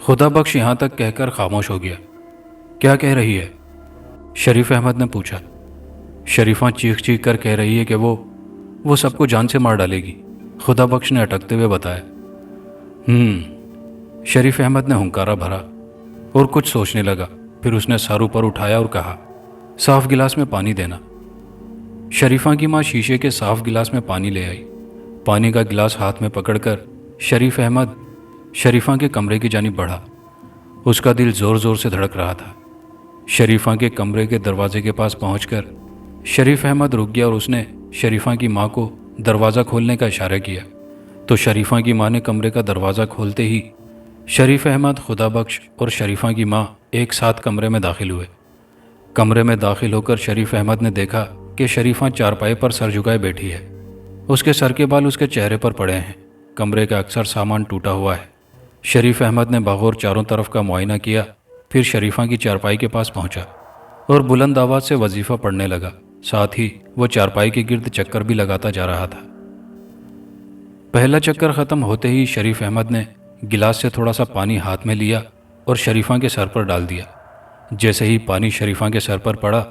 A: خدا بخش یہاں تک کہہ کر خاموش ہو گیا۔ کیا کہہ رہی ہے؟ شریف احمد نے پوچھا۔ شریفہ چیخ چیخ کر کہہ رہی ہے کہ وہ سب کو جان سے مار ڈالے گی، خدا بخش نے اٹکتے ہوئے بتایا۔ شریف احمد نے ہنکارا بھرا اور کچھ سوچنے لگا، پھر اس نے سر اوپر اٹھایا اور کہا، صاف گلاس میں پانی دینا۔ شریفہ کی ماں شیشے کے صاف گلاس میں پانی لے آئی۔ پانی کا گلاس ہاتھ میں پکڑ کر شریف احمد شریفہ کے کمرے کی جانب بڑھا۔ اس کا دل زور زور سے دھڑک رہا تھا۔ شریفہ کے کمرے کے دروازے کے پاس پہنچ کر شریف احمد رک گیا اور اس نے شریفہ کی ماں کو دروازہ کھولنے کا اشارہ کیا تو شریفہ کی ماں نے کمرے کا دروازہ کھولتے ہی شریف احمد، خدا بخش اور شریفہ کی ماں ایک ساتھ کمرے میں داخل ہوئے۔ کمرے میں داخل ہو کر شریف احمد نے دیکھا کہ شریفہ چارپائی پر سر جھکائے بیٹھی ہے۔ اس کے سر کے بال اس کے چہرے پر پڑے ہیں۔ کمرے کا اکثر سامان ٹوٹا ہوا ہے۔ شریف احمد نے بغور چاروں طرف کا معائنہ کیا، پھر شریفہ کی چارپائی کے پاس پہنچا اور بلند آواز سے وظیفہ پڑھنے لگا۔ ساتھ ہی وہ چارپائی کے گرد چکر بھی لگاتا جا رہا تھا۔ پہلا چکر ختم ہوتے ہی شریف احمد نے گلاس سے تھوڑا سا پانی ہاتھ میں لیا اور شریفہ کے سر پر ڈال دیا۔ جیسے ہی پانی شریفہ کے سر پر پڑا،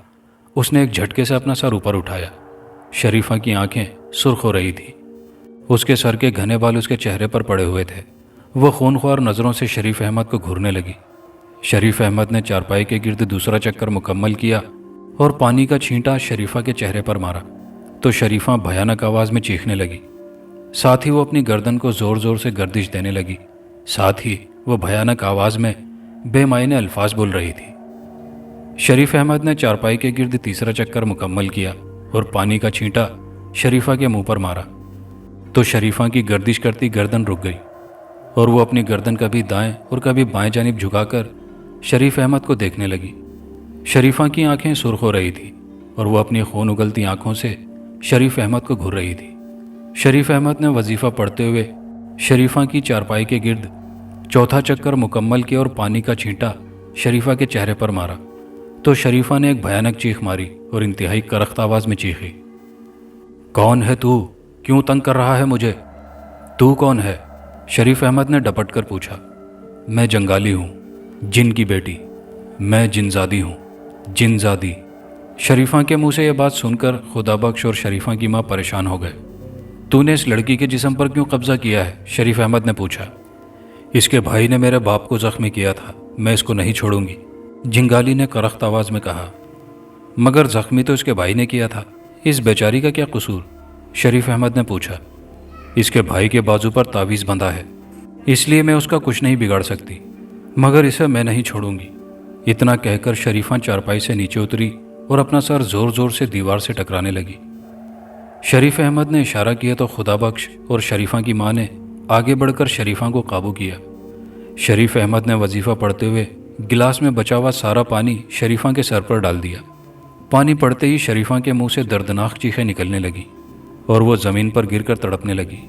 A: اس نے ایک جھٹکے سے اپنا سر اوپر اٹھایا۔ شریفہ کی آنکھیں سرخ ہو رہی تھیں۔ اس کے سر کے گھنے بال اس کے چہرے پر پڑے ہوئے تھے۔ وہ خونخوار نظروں سے شریف احمد کو گھورنے لگی۔ شریف احمد نے چارپائی کے گرد دوسرا چکر مکمل کیا اور پانی کا چھینٹا شریفہ کے چہرے پر مارا تو شریفہ بھیانک آواز میں چیخنے لگی۔ ساتھ ہی وہ اپنی گردن کو زور زور سے گردش دینے لگی۔ ساتھ ہی وہ بھیانک آواز میں بے معنی الفاظ بول رہی تھی۔ شریف احمد نے چارپائی کے گرد تیسرا چکر مکمل کیا اور پانی کا چھینٹا شریفہ کے منہ پر مارا تو شریفہ کی گردش کرتی گردن رک گئی اور وہ اپنی گردن کبھی دائیں اور کبھی بائیں جانب جھکا کر شریف احمد کو دیکھنے لگی۔ شریفہ کی آنکھیں سرخ ہو رہی تھی اور وہ اپنی خون اگلتی آنکھوں سے شریف احمد کو گھور رہی تھی۔ شریف احمد نے وظیفہ پڑھتے ہوئے شریفہ کی چارپائی کے گرد چوتھا چکر مکمل کیا اور پانی کا چھینٹا شریفہ کے چہرے پر مارا تو شریفہ نے ایک بھیانک چیخ ماری اور انتہائی کرخت آواز میں چیخی، کون ہے تو؟ کیوں تنگ کر رہا ہے مجھے؟ تو کون ہے؟ شریف احمد نے ڈپٹ کر پوچھا۔ میں جنگالی ہوں، جن کی بیٹی، میں جنزادی ہوں، جنزادی۔ شریفہ کے منہ سے یہ بات سن کر خدا بخش اور شریفہ کی ماں پریشان ہو گئے۔ تو نے اس لڑکی کے جسم پر کیوں قبضہ کیا ہے؟ شریف احمد نے پوچھا۔ اس کے بھائی نے میرے باپ کو زخمی کیا تھا، میں اس کو نہیں چھوڑوں گی، جنگالی نے کرخت آواز میں کہا۔ مگر زخمی تو اس کے بھائی نے کیا تھا، اس بیچاری کا کیا قصور؟ شریف احمد نے پوچھا۔ اس کے بھائی کے بازو پر تعویذ بندھا ہے، اس لیے میں اس کا کچھ نہیں بگاڑ سکتی، مگر اسے میں نہیں چھوڑوں گی۔ اتنا کہہ کر شریفہ چارپائی سے نیچے اتری اور اپنا سر زور زور سے دیوار سے ٹکرانے لگی۔ شریف احمد نے اشارہ کیا تو خدا بخش اور شریفہ کی ماں نے آگے بڑھ کر شریفہ کو قابو کیا۔ شریف احمد نے وظیفہ پڑھتے ہوئے گلاس میں بچا ہوا سارا پانی شریفہ کے سر پر ڈال دیا۔ پانی پڑتے ہی شریفہ کے منہ سے دردناک چیخیں نکلنے لگی اور وہ زمین پر گر کر تڑپنے لگی۔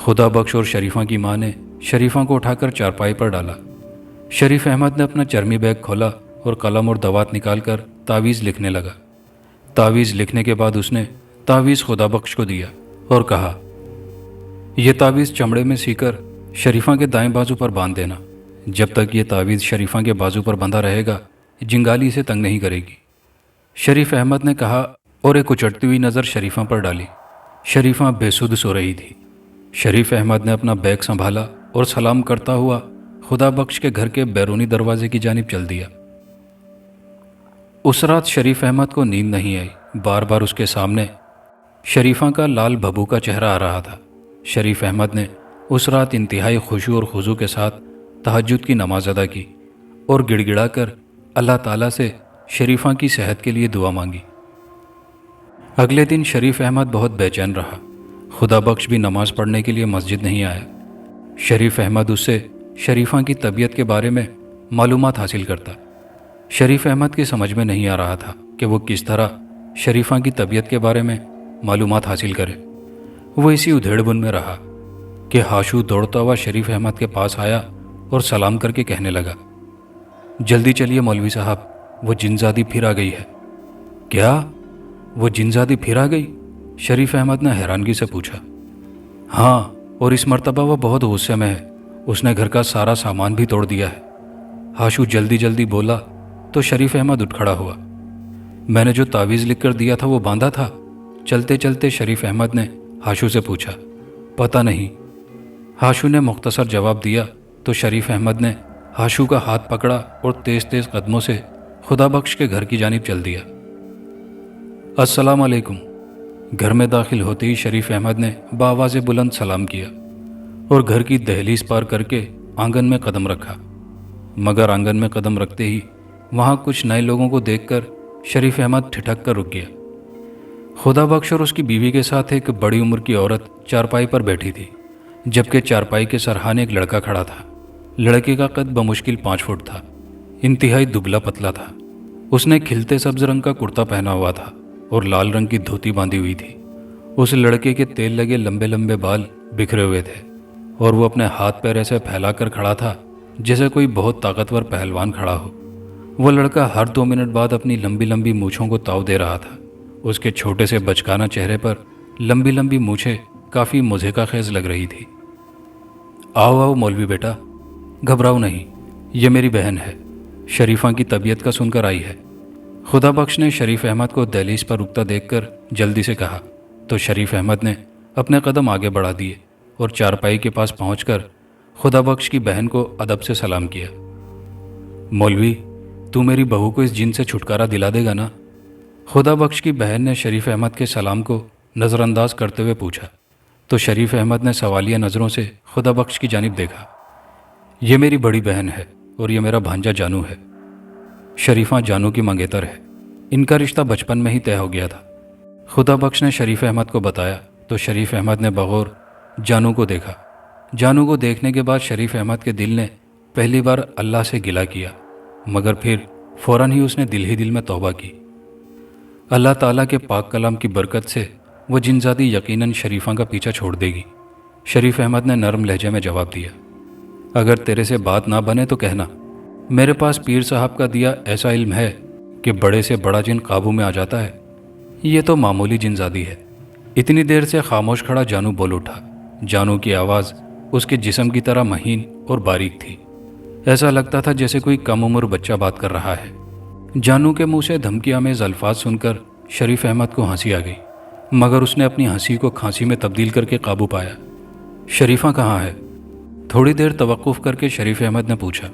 A: خدا بخش اور شریفہ کی ماں نے شریفہ کو اٹھا کر چارپائی پر ڈالا۔ شریف احمد نے اپنا چرمی بیگ کھولا اور قلم اور دوات نکال کر تعویذ لکھنے لگا۔ تعویذ لکھنے کے بعد اس نے تعویذ خدا بخش کو دیا اور کہا، یہ تعویذ چمڑے میں سی کر شریفہ کے دائیں بازو پر باندھ دینا۔ جب تک یہ تعویذ شریفہ کے بازو پر بندھا رہے گا، جنگالی اسے تنگ نہیں کرے گی۔ شریف احمد نے کہا اور ایک اچٹتی ہوئی نظر شریفہ پر ڈالی۔ شریفہ بے سدھ سو رہی تھی۔ شریف احمد نے اپنا بیگ سنبھالا اور سلام کرتا ہوا خدا بخش کے گھر کے بیرونی دروازے کی جانب چل دیا۔ اس رات شریف احمد کو نیند نہیں آئی۔ بار بار اس کے سامنے شریفہ کا لال بھبو کا چہرہ آ رہا تھا۔ شریف احمد نے اس رات انتہائی خشوع اور خضوع کے ساتھ تہجد کی نماز ادا کی اور گڑ گڑا کر اللہ تعالیٰ سے شریفہ کی صحت کے لیے دعا مانگی۔ اگلے دن شریف احمد بہت بے چین رہا۔ خدا بخش بھی نماز پڑھنے کے لیے مسجد نہیں آیا۔ شریف احمد اس سے شریفہ کی طبیعت کے بارے میں معلومات حاصل کرتا۔ شریف احمد کی سمجھ میں نہیں آ رہا تھا کہ وہ کس طرح شریفہ کی طبیعت کے بارے میں معلومات حاصل کرے۔ وہ اسی ادھیڑ بن میں رہا کہ ہاشو دوڑتا ہوا شریف احمد کے پاس آیا اور سلام کر کے کہنے لگا، جلدی چلیے مولوی صاحب، وہ جنزادی پھر آ گئی ہے۔ کیا؟ وہ جنزادی پھر آ گئی؟ شریف احمد نے حیرانگی سے پوچھا۔ हाँ, और इस मर्तबा वो बहुत गुस्से में है। उसने घर का सारा सामान भी तोड़ दिया है। हाशू जल्दी जल्दी बोला तो शरीफ अहमद उठ खड़ा हुआ। मैंने जो तावीज़ लिख कर दिया था वो बांधा था? चलते चलते शरीफ अहमद ने हाशू से पूछा। पता नहीं, हाशू ने मुख्तसर जवाब दिया तो शरीफ अहमद ने हाशू का हाथ पकड़ा और तेज तेज कदमों से खुदा बख्श के घर की जानिब चल दिया। अस्सलाम अलैकुम। घर में दाखिल होते ही शरीफ अहमद ने बाआवाज़ बुलंद सलाम किया और घर की दहलीज पार करके आंगन में कदम रखा। मगर आंगन में कदम रखते ही वहाँ कुछ नए लोगों को देखकर शरीफ अहमद ठिठक कर रुक गया। खुदा बख्श और उसकी बीवी के साथ एक बड़ी उम्र की औरत चारपाई पर बैठी थी, जबकि चारपाई के सरहाने एक लड़का खड़ा था। लड़के का कद बमुश्किल 5 फुट था, इंतहाई दुबला पतला था। उसने खिलते सब्ज रंग का कुर्ता पहना हुआ था और लाल रंग की धोती बांधी हुई थी। उस लड़के के तेल लगे लंबे लंबे बाल बिखरे हुए थे और वो अपने हाथ पैर ऐसे फैलाकर खड़ा था जैसे कोई बहुत ताकतवर पहलवान खड़ा हो। वो लड़का हर 2 मिनट बाद अपनी लंबी लंबी मूँछों को ताव दे रहा था। उसके छोटे से बचकाना चेहरे पर लंबी लंबी मूँछें काफ़ी मुज़हिका खेज लग रही थी। आओ आओ मौलवी बेटा, घबराओ नहीं, ये मेरी बहन है। शरीफा की तबीयत का सुनकर आई है। खुदा बख्श ने शरीफ अहमद को दहलीज पर रुकता देखकर जल्दी से कहा तो शरीफ अहमद ने अपने कदम आगे बढ़ा दिए और चारपाई के पास पहुंचकर खुदा बख्श की बहन को अदब से सलाम किया। मौलवी, तू मेरी बहू को इस जिन से छुटकारा दिला देगा ना? खुदा बख्श की बहन ने शरीफ अहमद के सलाम को नज़रअंदाज करते हुए पूछा तो शरीफ अहमद ने सवालिया नज़रों से खुदा बख्श की जानिब देखा। ये मेरी बड़ी बहन है और ये मेरा भांजा जानू है। शरीफा जानू की मंगेतर है। इनका रिश्ता बचपन में ही तय हो गया था। खुदा बख्श ने शरीफ अहमद को बताया तो शरीफ अहमद ने बगौर जानू को देखा। जानू को देखने के बाद शरीफ अहमद के दिल ने पहली बार अल्लाह से गिला किया, मगर फिर फ़ौरन ही उसने दिल ही दिल में तौबा की। अल्लाह ताला के पाक कलाम की बरकत से वो जिनजादी यकीनन शरीफा का पीछा छोड़ देगी। शरीफ अहमद ने नरम लहजे में जवाब दिया। अगर तेरे से बात ना बने तो कहना। मेरे पास पीर साहब का दिया ऐसा इल्म है कि बड़े से बड़ा जिन काबू में आ जाता है। ये तो मामूली जिनजादी है। इतनी देर से खामोश खड़ा जानू बोल उठा। जानू की आवाज़ उसके जिस्म की तरह महीन और बारीक थी। ऐसा लगता था जैसे कोई कम उम्र बच्चा बात कर रहा है। जानू के मुंह से धमकी आमेज़ अल्फाज सुनकर शरीफ अहमद को हंसी आ गई, मगर उसने अपनी हंसी को खांसी में तब्दील करके काबू पाया। शरीफा कहाँ है? थोड़ी देर तवक्कुफ करके शरीफ अहमद ने पूछा।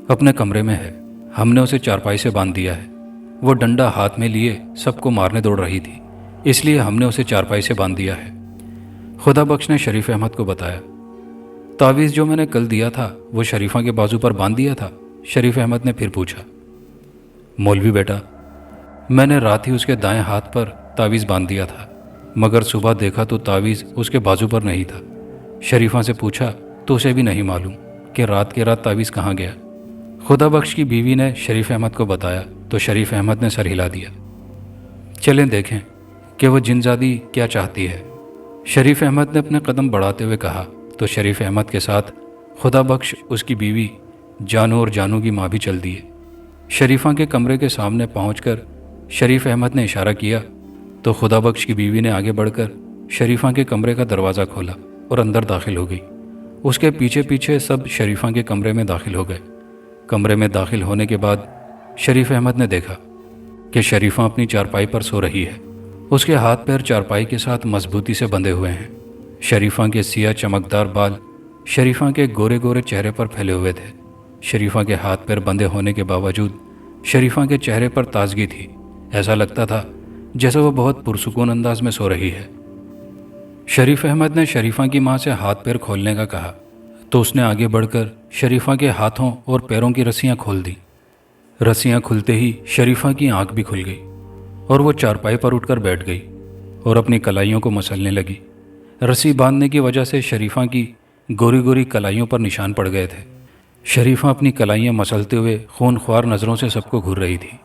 A: अपने कमरे में है। हमने उसे चारपाई से बांध दिया है। वो डंडा हाथ में लिए सबको मारने दौड़ रही थी, इसलिए हमने उसे चारपाई से बांध दिया है। खुदा बख्श ने शरीफ अहमद को बताया। तावीज़ जो मैंने कल दिया था वो शरीफा के बाजू पर बांध दिया था? शरीफ अहमद ने फिर पूछा। मौलवी बेटा, मैंने रात ही उसके दाएं हाथ पर तावीज़ बांध दिया था, मगर सुबह देखा तो तावीज़ उसके बाजू पर नहीं था। शरीफा से पूछा तो उसे भी नहीं मालूम कि रात के रात तावीज़ कहाँ गया। खुदा बख्श की बीवी ने शरीफ अहमद को बताया तो शरीफ अहमद ने सर हिला दिया। चलें देखें कि वो जिनजादी क्या चाहती है। शरीफ अहमद ने अपने कदम बढ़ाते हुए कहा तो शरीफ अहमद के साथ खुदा बख्श, उसकी बीवी, जानू और जानू की माँ भी चल दिए। शरीफा के कमरे के सामने पहुंचकर शरीफ अहमद ने इशारा किया तो खुदा बख्श की बीवी ने आगे बढ़कर शरीफा के कमरे का दरवाज़ा खोला और अंदर दाखिल हो गई। उसके पीछे पीछे सब शरीफा के कमरे में दाखिल हो गए। कमरे में दाखिल होने के बाद शरीफ अहमद ने देखा कि शरीफा अपनी चारपाई पर सो रही है। उसके हाथ पैर चारपाई के साथ मजबूती से बंधे हुए हैं। शरीफा के सिया चमकदार बाल शरीफा के गोरे गोरे चेहरे पर फैले हुए थे। शरीफा के हाथ पैर बंधे होने के बावजूद शरीफा के चेहरे पर ताजगी थी। ऐसा लगता था जैसे वो बहुत पुरसुकून अंदाज में सो रही है। शरीफ अहमद ने शरीफा की माँ से हाथ पैर खोलने का कहा तो उसने आगे बढ़कर शरीफा के हाथों और पैरों की रस्सियाँ खोल दी। रस्सियाँ खुलते ही शरीफा की आंख भी खुल गई और वो चारपाई पर उठकर बैठ गई और अपनी कलाइयों को मसलने लगी। रस्सी बांधने की वजह से शरीफा की गोरी गोरी कलाइयों पर निशान पड़ गए थे। शरीफा अपनी कलाइयाँ मसलते हुए खूनख्वार नज़रों से सबको घूर रही थी।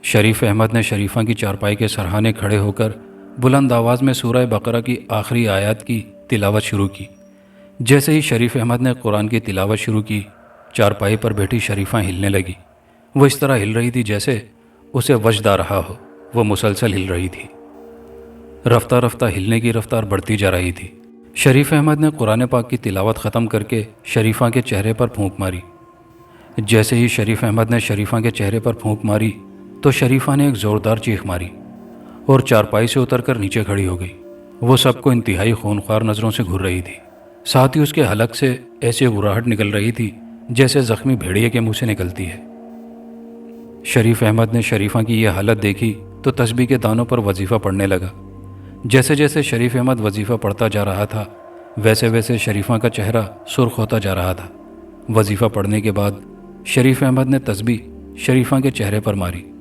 A: शरीफ अहमद ने शरीफा की चारपाई के सरहाने खड़े होकर बुलंद आवाज़ में सूरह बकरा की आखिरी आयत की तिलावत शुरू की। जैसे ही शरीफ अहमद ने कुरान की तिलावत शुरू की, चारपाई पर बैठी शरीफा हिलने लगी। वो इस तरह हिल रही थी जैसे उसे वजद आ रहा हो। वो मुसलसल हिल रही थी। रफ्ता रफ्ता हिलने की रफ्तार बढ़ती जा रही थी। شریف احمد نے قرآن پاک کی تلاوت ختم کر کے شریفہ کے چہرے پر پھونک ماری۔ جیسے ہی شریف احمد نے شریفہ کے چہرے پر پھونک ماری تو شریفہ نے ایک زوردار چیخ ماری اور چارپائی سے اتر کر نیچے کھڑی ہو گئی۔ وہ سب کو انتہائی خونخوار نظروں سے گھور رہی تھی، ساتھ ہی اس کے حلق سے ایسی گراہٹ نکل رہی تھی جیسے زخمی بھیڑیے کے منہ سے نکلتی ہے۔ شریف احمد نے شریفہ کی یہ حالت دیکھی تو تسبیح کے دانوں پر وظیفہ پڑھنے لگا۔ جیسے جیسے شریف احمد وظیفہ پڑھتا جا رہا تھا ویسے ویسے شریفہ کا چہرہ سرخ ہوتا جا رہا تھا۔ وظیفہ پڑھنے کے بعد شریف احمد نے تسبیح شریفہ کے چہرے پر ماری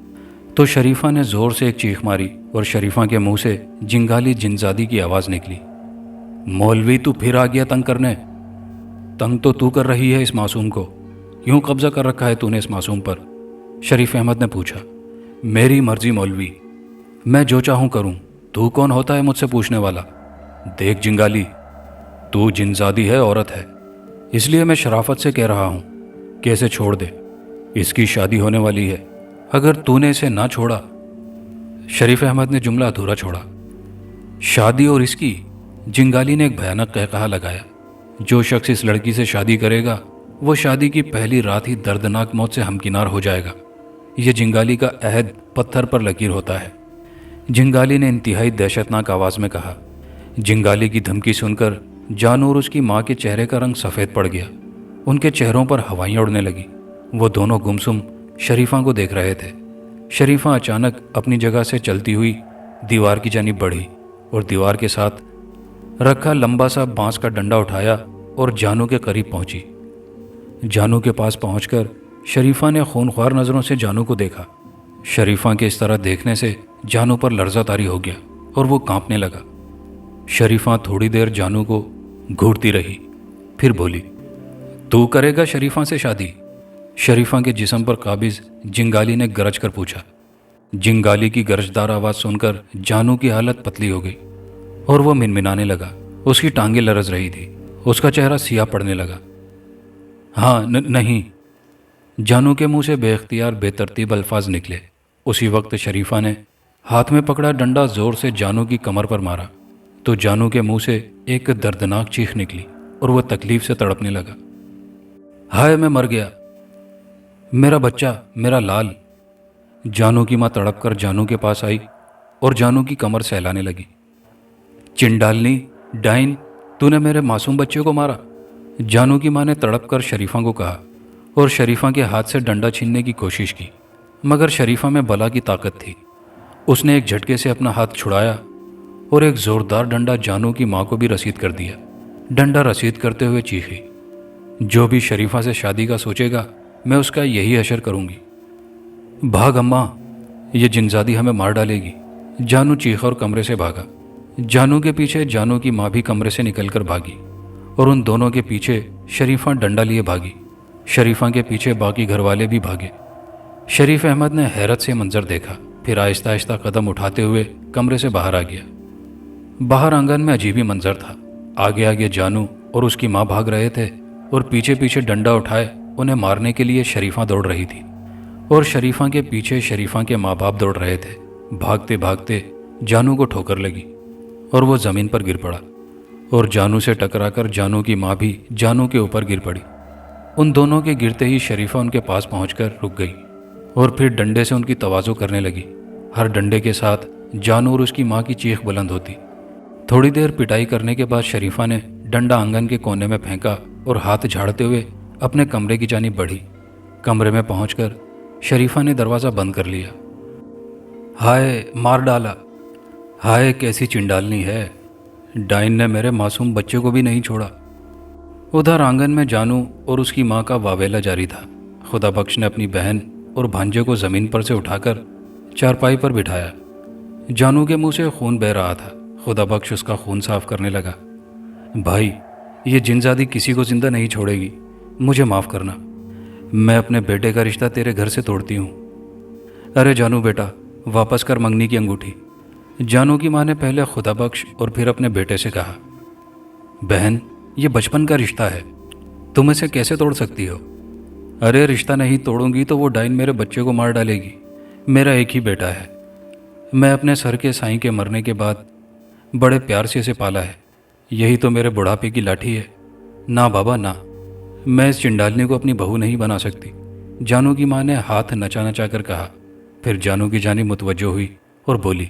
A: تو شریفہ نے زور سے ایک چیخ ماری اور شریفہ کے منہ سے جنگالی جنزادی کی آواز نکلی، مولوی تو پھر آ گیا تنگ کرنے؟ تنگ تو تو کر رہی ہے اس معصوم کو، کیوں قبضہ کر رکھا ہے تو نے اس معصوم پر؟ شریف احمد نے پوچھا۔ میری مرضی مولوی، میں جو چاہوں کروں، تو کون ہوتا ہے مجھ سے پوچھنے والا؟ دیکھ جنگالی، تو جنزادی ہے، عورت ہے، اس لیے میں شرافت سے کہہ رہا ہوں کہ اسے چھوڑ دے، اس کی شادی ہونے والی ہے، اگر تو نے اسے نہ چھوڑا۔ شریف احمد نے جملہ ادھورا چھوڑا۔ شادی اور اس کی؟ جنگالی نے ایک بھیانک قہقہا لگایا۔ جو شخص اس لڑکی سے شادی کرے گا وہ شادی کی پہلی رات ہی دردناک موت سے ہمکنار ہو جائے گا۔ یہ جنگالی کا عہد پتھر پر لکیر ہوتا ہے، جنگالی نے انتہائی دہشتناک آواز میں کہا۔ جنگالی کی دھمکی سن کر جانو اور اس کی ماں کے چہرے کا رنگ سفید پڑ گیا، ان کے چہروں پر ہوائیں اڑنے لگی۔ وہ دونوں گمسم شریفہ کو دیکھ رہے تھے۔ شریفہ اچانک اپنی جگہ سے چلتی ہوئی دیوار کی جانب بڑھی اور دیوار کے ساتھ رکھا لمبا سا بانس کا ڈنڈا اٹھایا اور جانو کے قریب پہنچی۔ جانو کے پاس پہنچ کر شریفہ نے خونخوار نظروں سے جانو کو دیکھا۔ شریفہ کے اس طرح دیکھنے سے جانو پر لرزہ طاری ہو گیا اور وہ کانپنے لگا۔ شریفہ تھوڑی دیر جانو کو گھورتی رہی، پھر بولی، تو کرے گا شریفہ سے شادی؟ شریفہ کے جسم پر قابض جنگالی نے گرج کر پوچھا۔ جنگالی کی گرجدار آواز سن کر جانو کی حالت پتلی ہو گئی اور وہ منمنانے لگا، اس کی ٹانگیں لرز رہی تھی، اس کا چہرہ سیاہ پڑنے لگا۔ ہاں نہیں، جانو کے منہ سے بے اختیار بے ترتیب الفاظ نکلے۔ اسی وقت شریفہ نے ہاتھ میں پکڑا ڈنڈا زور سے جانو کی کمر پر مارا تو جانو کے منہ سے ایک دردناک چیخ نکلی اور وہ تکلیف سے تڑپنے لگا۔ ہائے میں مر گیا، میرا بچہ، میرا لال۔ جانو کی ماں تڑپ کر جانو کے پاس آئی اور جانو کی کمر سہلانے لگی۔ چنڈالنی، ڈائن، تو نے میرے معصوم بچے کو مارا؟ جانو کی ماں نے تڑپ کر شریفہ کو کہا اور شریفہ کے ہاتھ سے ڈنڈا چھیننے کی کوشش کی، مگر شریفہ میں بلا کی طاقت تھی۔ اس نے ایک جھٹکے سے اپنا ہاتھ چھڑایا اور ایک زوردار ڈنڈا جانو کی ماں کو بھی رسید کر دیا۔ ڈنڈا رسید کرتے ہوئے چیخی، جو بھی شریفہ سے شادی کا سوچے گا میں اس کا یہی حشر کروں گی۔ بھاگ اماں، یہ جنزادی ہمیں مار ڈالے گی۔ جانو چیخا اور کمرے سے بھاگا۔ جانو کے پیچھے جانو کی ماں بھی کمرے سے نکل کر بھاگی اور ان دونوں کے پیچھے شریفہ ڈنڈا لیے بھاگی۔ شریفہ کے پیچھے باقی گھر والے بھی بھاگے۔ شریف احمد نے حیرت سے منظر دیکھا، پھر آہستہ آہستہ قدم اٹھاتے ہوئے کمرے سے باہر آ گیا۔ باہر آنگن میں عجیب ہی منظر تھا۔ آگے آگے جانو اور اس کی ماں بھاگ رہے تھے اور پیچھے پیچھے ڈنڈا اٹھائے انہیں مارنے کے لیے شریفہ دوڑ رہی تھی اور شریفہ کے پیچھے شریفہ کے ماں باپ دوڑ رہے تھے۔ بھاگتے بھاگتے جانو کو ٹھوکر لگی اور وہ زمین پر گر پڑا اور جانو سے ٹکرا کر جانو کی ماں بھی جانو کے اوپر گر پڑی۔ ان دونوں کے گرتے ہی شریفہ ان کے پاس پہنچ کر رک گئی اور پھر ڈنڈے سے ان کی تواضع کرنے لگی۔ ہر ڈنڈے کے ساتھ جانو اور اس کی ماں کی چیخ بلند ہوتی۔ تھوڑی دیر پٹائی کرنے کے بعد شریفہ نے ڈنڈا آنگن کے کونے میں پھینکا اور ہاتھ جھاڑتے ہوئے اپنے کمرے کی جانب بڑھی۔ کمرے میں پہنچ کر شریفہ نے دروازہ بند کر لیا۔ ہائے مار ڈالا، ہائے کیسی چنڈالنی ہے، ڈائن نے میرے معصوم بچے کو بھی نہیں چھوڑا۔ ادھر آنگن میں جانو اور اس کی ماں کا واویلا جاری تھا۔ خدا بخش نے اپنی بہن اور بھانجے کو زمین پر سے اٹھا کر چارپائی پر بٹھایا۔ جانو کے منہ سے خون بہہ رہا تھا۔ خدا بخش اس کا خون صاف کرنے لگا۔ بھائی، یہ جنزادی کسی کو زندہ نہیں چھوڑے گی، مجھے معاف کرنا، میں اپنے بیٹے کا رشتہ تیرے گھر سے توڑتی ہوں۔ ارے جانو بیٹا، واپس کر منگنی کی انگوٹھی۔ جانو کی ماں نے پہلے خدا بخش اور پھر اپنے بیٹے سے کہا، بہن یہ بچپن کا رشتہ ہے، تم اسے کیسے توڑ سکتی ہو؟ ارے رشتہ نہیں توڑوں گی تو وہ ڈائن میرے بچے کو مار ڈالے گی، میرا ایک ہی بیٹا ہے، میں اپنے سر کے سائیں کے مرنے کے بعد بڑے پیار سے اسے پالا ہے، यही तो मेरे बुढ़ापे की लाठी है। ना बाबा ना, मैं इस चिंडालनी को अपनी बहू नहीं बना सकती, जानू की माँ ने हाथ नचा नचा कर कहा। फिर जानू की जानी मुतवज्जो हुई और बोली,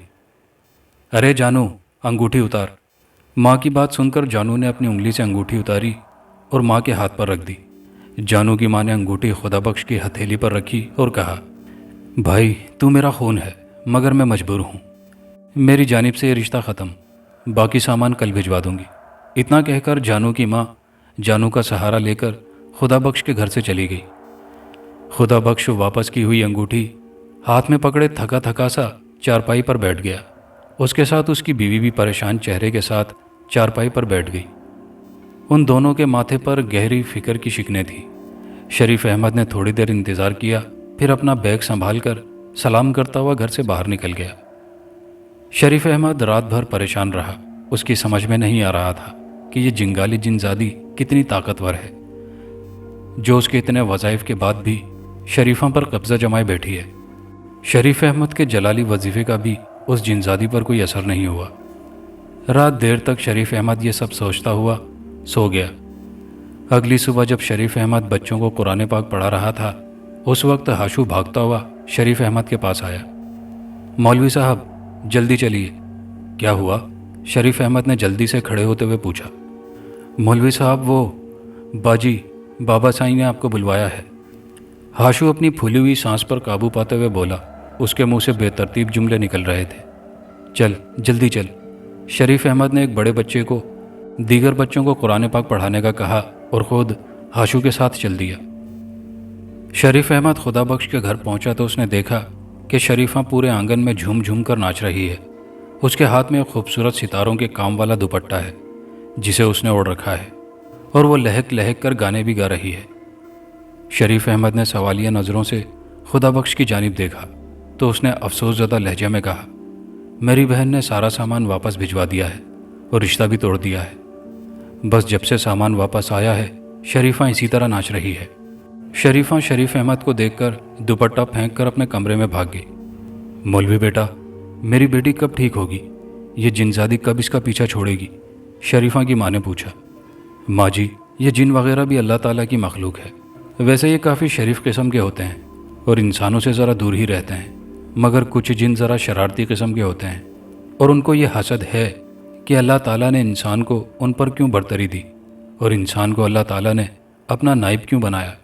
A: अरे जानू, अंगूठी उतार। माँ की बात सुनकर जानू ने अपनी उंगली से अंगूठी उतारी और माँ के हाथ पर रख दी। जानू की माँ ने अंगूठी खुदाबख्श की हथेली पर रखी और कहा, भाई तू मेरा खून है, मगर मैं मजबूर हूँ। मेरी जानिब से ये रिश्ता ख़त्म, बाकी सामान कल भिजवा दूंगी। इतना कहकर जानू की माँ जानू का सहारा लेकर खुदाबख्श के घर से चली गई। खुदाबख्श वापस की हुई अंगूठी हाथ में पकड़े थका थका सा चारपाई पर बैठ गया। उसके साथ उसकी बीवी भी परेशान चेहरे के साथ चारपाई पर बैठ गई। उन दोनों के माथे पर गहरी फिक्र की शिकने थी। शरीफ अहमद ने थोड़ी देर इंतज़ार किया, फिर अपना बैग संभाल कर सलाम करता हुआ घर से बाहर निकल गया। शरीफ अहमद रात भर परेशान रहा। उसकी समझ में नहीं आ रहा था कि ये जिंगाली जिनजादी कितनी ताकतवर है, जो उसके इतने वज़ाइफ के बाद भी शरीफा पर कब्ज़ा जमाए बैठी है। शरीफ अहमद के जलाली वजीफ़े का भी उस जिनजादी पर कोई असर नहीं हुआ। रात देर तक शरीफ अहमद ये सब सोचता हुआ सो गया। अगली सुबह जब शरीफ अहमद बच्चों को कुरान पाक पढ़ा रहा था, उस वक्त हाशू भागता हुआ शरीफ अहमद के पास आया। मौलवी साहब जल्दी चलिए। क्या हुआ? शरीफ अहमद ने जल्दी से खड़े होते हुए पूछा। मौलवी साहब वो बाजी बाबा साईं ने आपको बुलवाया है। हाशू अपनी फूली हुई सांस पर काबू पाते हुए बोला। उसके मुंह से बेतरतीब जुमले निकल रहे थे। चल जल्दी चल। शरीफ अहमद ने एक बड़े बच्चे को दीगर बच्चों को कुरान पाक पढ़ाने का कहा और ख़ुद हाशू के साथ चल दिया। शरीफ अहमद खुदाबख्श के घर पहुंचा तो उसने देखा कि शरीफा पूरे आंगन में झूम झूम कर नाच रही है। उसके हाथ में एक खूबसूरत सितारों के काम वाला दुपट्टा है जिसे उसने ओढ़ रखा है, और वो लहक लहक कर गाने भी गा रही है। शरीफ अहमद ने सवालिया नज़रों से खुदाबख्श की जानिब देखा तो उसने अफसोसज़दा लहजे में कहा, मेरी बहन ने सारा सामान वापस भिजवा दिया है और रिश्ता भी तोड़ दिया है। बस जब से सामान वापस आया है शरीफा इसी तरह नाच रही है। शरीफा शरीफ अहमद को देखकर दुपट्टा फेंक कर अपने कमरे में भाग गई। मौलवी बेटा, मेरी बेटी कब ठीक होगी? ये जिनजादी कब इसका पीछा छोड़ेगी? शरीफा की माँ ने पूछा। माँ जी, ये जिन वगैरह भी अल्लाह ताला की मखलूक है। वैसे ये काफ़ी शरीफ किस्म के होते हैं और इंसानों से ज़रा दूर ही रहते हैं, मगर कुछ जिन ज़रा शरारती किस्म के होते हैं और उनको ये हसद है कि अल्लाह ताला ने इंसान को उन पर क्यों बरतरी दी और इंसान को अल्लाह ताला ने अपना नाइब क्यों बनाया।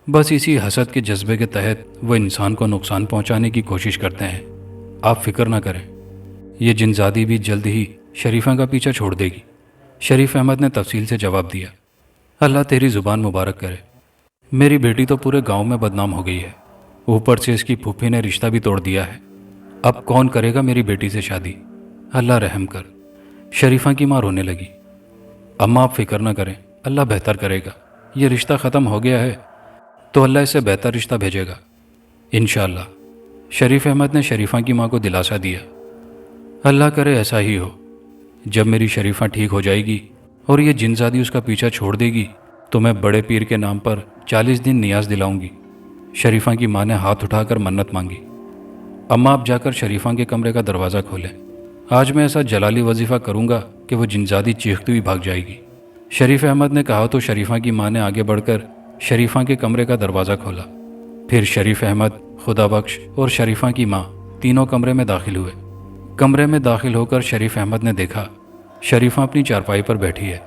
A: बस इसी हसद के जज्बे के तहत वो इंसान को नुकसान पहुंचाने की कोशिश करते हैं। आप फिक्र ना करें, ये जिनजादी भी जल्द ही शरीफा का पीछा छोड़ देगी। शरीफ अहमद ने तफसील से जवाब दिया। अल्लाह तेरी ज़ुबान मुबारक करे। मेरी बेटी तो पूरे गांव में बदनाम हो गई है, ऊपर से इसकी फूफी ने रिश्ता भी तोड़ दिया है। अब कौन करेगा मेरी बेटी से शादी? अल्लाह रहम कर। शरीफा की माँ रोने लगी। अम्मा आप फिक्र ना करें, अल्लाह बेहतर करेगा। ये रिश्ता ख़त्म हो गया है तो अल्लाह इससे बेहतर रिश्ता भेजेगा इंशाअल्लाह। शरीफ अहमद ने शरीफा की माँ को दिलासा दिया। अल्लाह करे ऐसा ही हो। जब मेरी शरीफा ठीक हो जाएगी और ये जिनजादी उसका पीछा छोड़ देगी तो मैं बड़े पीर के नाम पर 40 दिन नियाज दिलाऊंगी। शरीफा की माँ ने हाथ उठाकर मन्नत मांगी। अम्मा आप जाकर शरीफा के कमरे का दरवाज़ा खोलें। आज मैं ऐसा जलाली वजीफ़ा करूँगा कि वो जिनजादी चीखती हुई भाग जाएगी। शरीफ अहमद ने कहा तो शरीफा की माँ ने आगे बढ़कर शरीफा के कमरे का दरवाज़ा खोला। फिर शरीफ अहमद, खुदाबख्श और शरीफा की माँ तीनों कमरे में दाखिल हुए। कमरे में दाखिल होकर शरीफ अहमद ने देखा शरीफा अपनी चारपाई पर बैठी है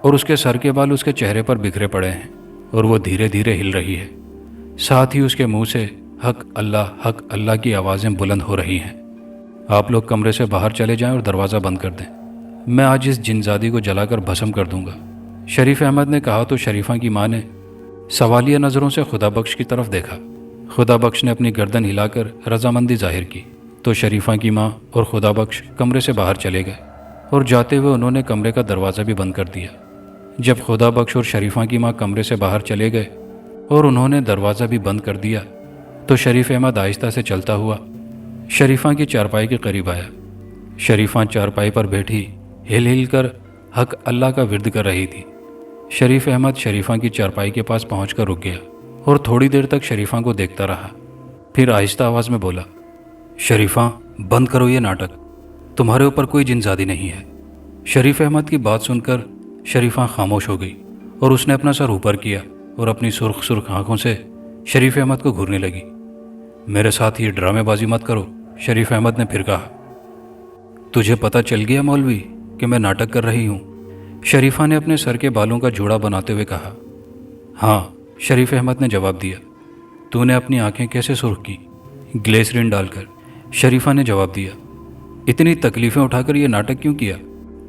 A: और उसके सर के बाल उसके चेहरे पर बिखरे पड़े हैं और वो धीरे धीरे हिल रही है। साथ ही उसके मुंह से हक अल्लाह की आवाज़ें बुलंद हो रही हैं। आप लोग कमरे से बाहर चले जाएं और दरवाज़ा बंद कर दें। मैं आज इस जिनजादी को जलाकर भस्म कर दूंगा। शरीफ अहमद ने कहा तो शरीफा की माँ ने सवालिया नज़रों से खुदाबख्श की तरफ देखा। खुदाबख्श ने अपनी गर्दन हिलाकर रजामंदी जाहिर की तो शरीफा की माँ और खुदाबख्श कमरे से बाहर चले गए और जाते हुए उन्होंने कमरे का दरवाज़ा भी बंद कर दिया। जब खुदाबख्श और शरीफा की माँ कमरे से बाहर चले गए और उन्होंने दरवाज़ा भी बंद कर दिया तो शरीफ अहमद आहिस्ता से चलता हुआ शरीफा की चारपाई के करीब आया। शरीफा चारपाई पर बैठी हिल हिल कर हक अल्लाह का विर्द कर रही थी। शरीफ अहमद शरीफा की चारपाई के पास पहुंचकर रुक गया और थोड़ी देर तक शरीफा को देखता रहा। फिर आहिस्ता आवाज़ में बोला, शरीफा बंद करो ये नाटक, तुम्हारे ऊपर कोई जिनजादी नहीं है। शरीफ अहमद की बात सुनकर शरीफा खामोश हो गई और उसने अपना सर ऊपर किया और अपनी सुर्ख सुर्ख आंखों से शरीफ अहमद को घूरने लगी। मेरे साथ ये ड्रामेबाजी मत करो, शरीफ अहमद ने फिर कहा। तुझे पता चल गया मौलवी कि मैं नाटक कर रही हूँ? शरीफा ने अपने सर के बालों का जोड़ा बनाते हुए कहा। हाँ, शरीफ अहमद ने जवाब दिया। तूने अपनी आंखें कैसे सुर्ख की? ग्लिसरीन डालकर, शरीफा ने जवाब दिया। इतनी तकलीफ़ें उठाकर ये नाटक क्यों किया?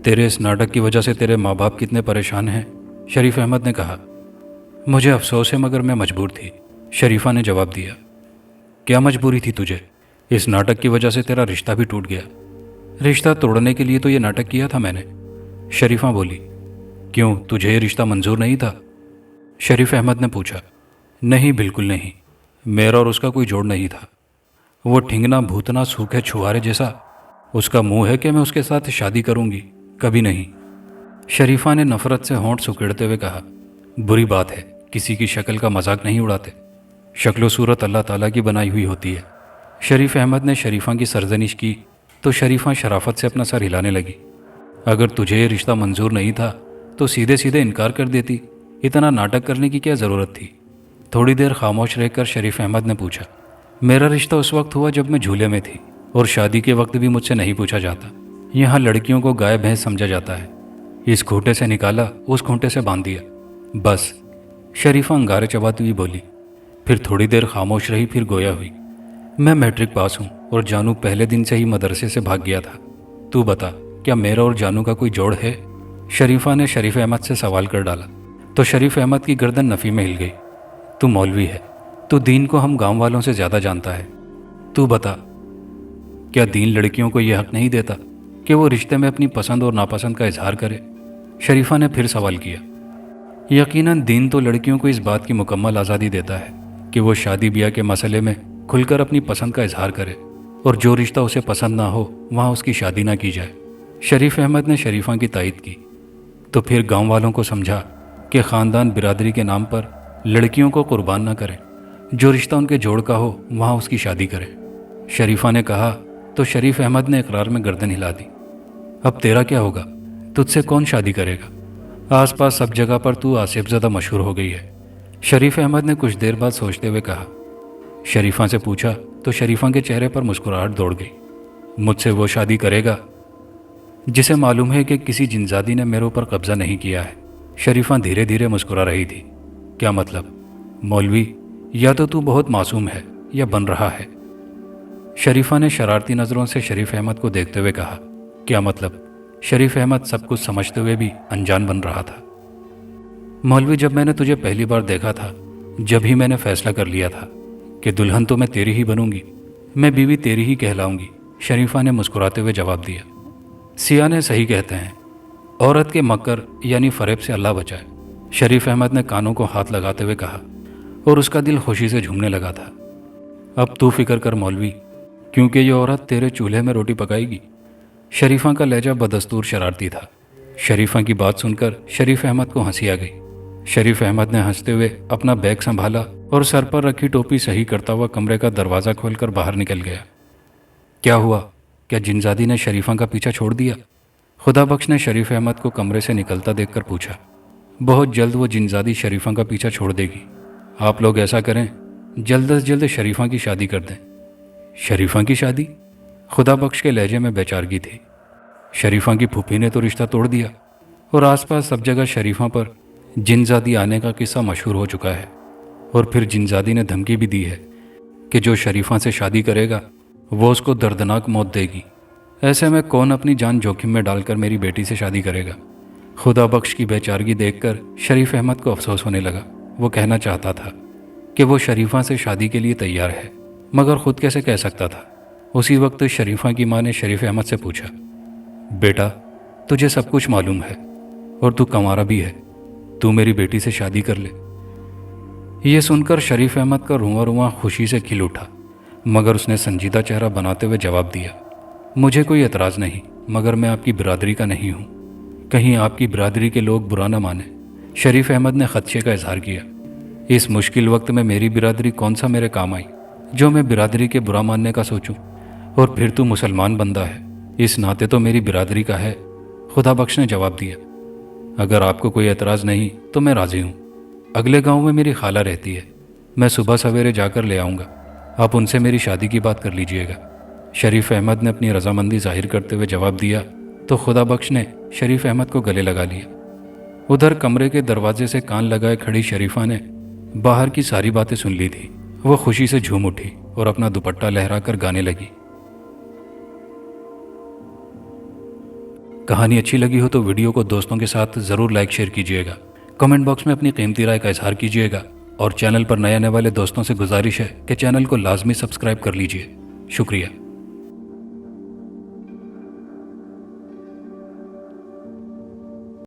A: तेरे इस नाटक की वजह से तेरे माँ बाप कितने परेशान हैं, शरीफ अहमद ने कहा। मुझे अफसोस है मगर मैं मजबूर थी, शरीफा ने जवाब दिया। क्या मजबूरी थी तुझे? इस नाटक की वजह से तेरा रिश्ता भी टूट गया। रिश्ता तोड़ने के लिए तो ये नाटक किया था मैंने, शरीफा बोली। क्यों, तुझे ये रिश्ता मंजूर नहीं था? शरीफ अहमद ने पूछा। नहीं, बिल्कुल नहीं, मेरा और उसका कोई जोड़ नहीं था। वो ठिंगना भूतना सूखे छुहारे जैसा, उसका मुंह है कि मैं उसके साथ शादी करूंगी, कभी नहीं, शरीफा ने नफरत से होंठ सुकेड़ते हुए कहा। बुरी बात है, किसी की शक्ल का मजाक नहीं उड़ाते, शक्ल सूरत अल्लाह ताला की बनाई हुई होती है। शरीफ अहमद ने शरीफा की सरजनिश की तो शरीफा शराफत से अपना सर हिलाने लगी। अगर तुझे ये रिश्ता मंजूर नहीं था तो सीधे सीधे इनकार कर देती, इतना नाटक करने की क्या ज़रूरत थी? थोड़ी देर खामोश रहकर शरीफ अहमद ने पूछा। मेरा रिश्ता उस वक्त हुआ जब मैं झूले में थी और शादी के वक्त भी मुझसे नहीं पूछा जाता। यहाँ लड़कियों को गाय भैंस समझा जाता है। इस खूंटे से निकाला, उस खूंटे से बांध दिया, बस, शरीफा अंगारे चबाती हुई बोली। फिर थोड़ी देर खामोश रही, फिर गोया हुई। मैं मैट्रिक पास हूँ और जानू पहले दिन से ही मदरसे से भाग गया था। तू बता, क्या मेरा और जानू का कोई जोड़ है? शरीफा ने शरीफ अहमद से सवाल कर डाला तो शरीफ अहमद की गर्दन नफ़ी में हिल गई। तू मौलवी है, तू दीन को हम गांव वालों से ज़्यादा जानता है। तू बता, क्या दीन लड़कियों को यह हक नहीं देता कि वो रिश्ते में अपनी पसंद और नापसंद का इजहार करे? शरीफा ने फिर सवाल किया। यकीनन दीन तो लड़कियों को इस बात की मुकम्मल आज़ादी देता है कि वो शादी ब्याह के मसले में खुलकर अपनी पसंद का इजहार करे और जो रिश्ता उसे पसंद ना हो वहाँ उसकी शादी ना की जाए। शरीफ अहमद ने शरीफा की तायद की। तो फिर गांव वालों को समझा कि ख़ानदान बिरादरी के नाम पर लड़कियों को कुर्बान ना करें, जो रिश्ता उनके जोड़ का हो वहाँ उसकी शादी करें, शरीफा ने कहा। तो शरीफ अहमद ने इकरार में गर्दन हिला दी। अब तेरा क्या होगा? तुझसे कौन शादी करेगा? आसपास सब जगह पर तू आसिफ ज़्यादा मशहूर हो गई है, शरीफ अहमद ने कुछ देर बाद सोचते हुए कहा। शरीफा से पूछा तो शरीफा के चेहरे पर मुस्कुराहट दौड़ गई। मुझसे वो शादी करेगा जिसे मालूम है कि किसी जिनजादी ने मेरे ऊपर कब्जा नहीं किया है। शरीफा धीरे धीरे मुस्कुरा रही थी। क्या मतलब? मौलवी, या तो तू बहुत मासूम है या बन रहा है, शरीफा ने शरारती नज़रों से शरीफ अहमद को देखते हुए कहा। क्या मतलब? शरीफ अहमद सब कुछ समझते हुए भी अनजान बन रहा था। मौलवी, जब मैंने तुझे पहली बार देखा था, जब ही मैंने फैसला कर लिया था कि दुल्हन तो मैं तेरी ही बनूंगी, मैं बीवी तेरी ही कहलाऊंगी, शरीफा ने मुस्कुराते हुए जवाब दिया। सियाने सही कहते हैं, औरत के मक्कर यानी फरेब से अल्लाह बचाए, शरीफ अहमद ने कानों को हाथ लगाते हुए कहा और उसका दिल खुशी से झूमने लगा था। अब तू फिक्र कर मौलवी, क्योंकि ये औरत तेरे चूल्हे में रोटी पकाएगी। शरीफा का लहजा बदस्तूर शरारती था। शरीफा की बात सुनकर शरीफ अहमद को हंसी आ गई। शरीफ अहमद ने हंसते हुए अपना बैग संभाला और सर पर रखी टोपी सही करता हुआ कमरे का दरवाज़ा खोलकर बाहर निकल गया। क्या हुआ? क्या जिनजादी ने शरीफा का पीछा छोड़ दिया? खुदा बख्श ने शरीफ अहमद को कमरे से निकलता देखकर पूछा। बहुत जल्द वो जिनजादी शरीफा का पीछा छोड़ देगी। आप लोग ऐसा करें, जल्द से जल्द शरीफा की शादी कर दें। शरीफा की शादी? खुदा बख्श के लहजे में बेचारगी थी। शरीफा की फूफी ने तो रिश्ता तोड़ दिया और आसपास सब जगह शरीफा पर जिनजादी आने का किस्सा मशहूर हो चुका है। और फिर जिनजादी ने धमकी भी दी है कि जो शरीफा से शादी करेगा वो उसको दर्दनाक मौत देगी। ऐसे में कौन अपनी जान जोखिम में डालकर मेरी बेटी से शादी करेगा? खुदा बख्श की बेचारगी देखकर शरीफ अहमद को अफसोस होने लगा। वो कहना चाहता था कि वो शरीफा से शादी के लिए तैयार है, मगर खुद कैसे कह सकता था। उसी वक्त शरीफा की माँ ने शरीफ अहमद से पूछा, बेटा, तुझे सब कुछ मालूम है और तू कंवारा भी है, तू मेरी बेटी से शादी कर ले। ये सुनकर शरीफ अहमद का रुआं रुआं खुशी से खिल उठा, मगर उसने संजीदा चेहरा बनाते हुए जवाब दिया, मुझे कोई एतराज़ नहीं, मगर मैं आपकी बिरादरी का नहीं हूँ, कहीं आपकी बिरादरी के लोग बुरा न माने। शरीफ अहमद ने खदशे का इजहार किया। इस मुश्किल वक्त में मेरी बिरादरी कौन सा मेरे काम आई जो मैं बिरादरी के बुरा मानने का सोचूं? और फिर तू मुसलमान बंदा है, इस नाते तो मेरी बिरादरी का है, खुदा बख्श ने जवाब दिया, अगर आपको कोई एतराज़ नहीं तो मैं राज़ी हूँ। अगले गांव में मेरी खाला रहती है, मैं सुबह सवेरे जाकर ले आऊँगा। आप उनसे मेरी शादी की बात कर लीजिएगा। शरीफ अहमद ने अपनी रजामंदी जाहिर करते हुए जवाब दिया तो खुदा बख्श ने शरीफ अहमद को गले लगा लिया। उधर कमरे के दरवाजे से कान लगाए खड़ी शरीफा ने बाहर की सारी बातें सुन ली थी। वो खुशी से झूम उठी और अपना दुपट्टा लहराकर गाने लगी। कहानी अच्छी लगी हो तो वीडियो को दोस्तों के साथ ज़रूर लाइक शेयर कीजिएगा। कमेंट बॉक्स में अपनी कीमती राय का इजहार कीजिएगा और चैनल पर नए आने वाले दोस्तों से गुजारिश है कि चैनल को लाजमी सब्सक्राइब कर लीजिए। शुक्रिया।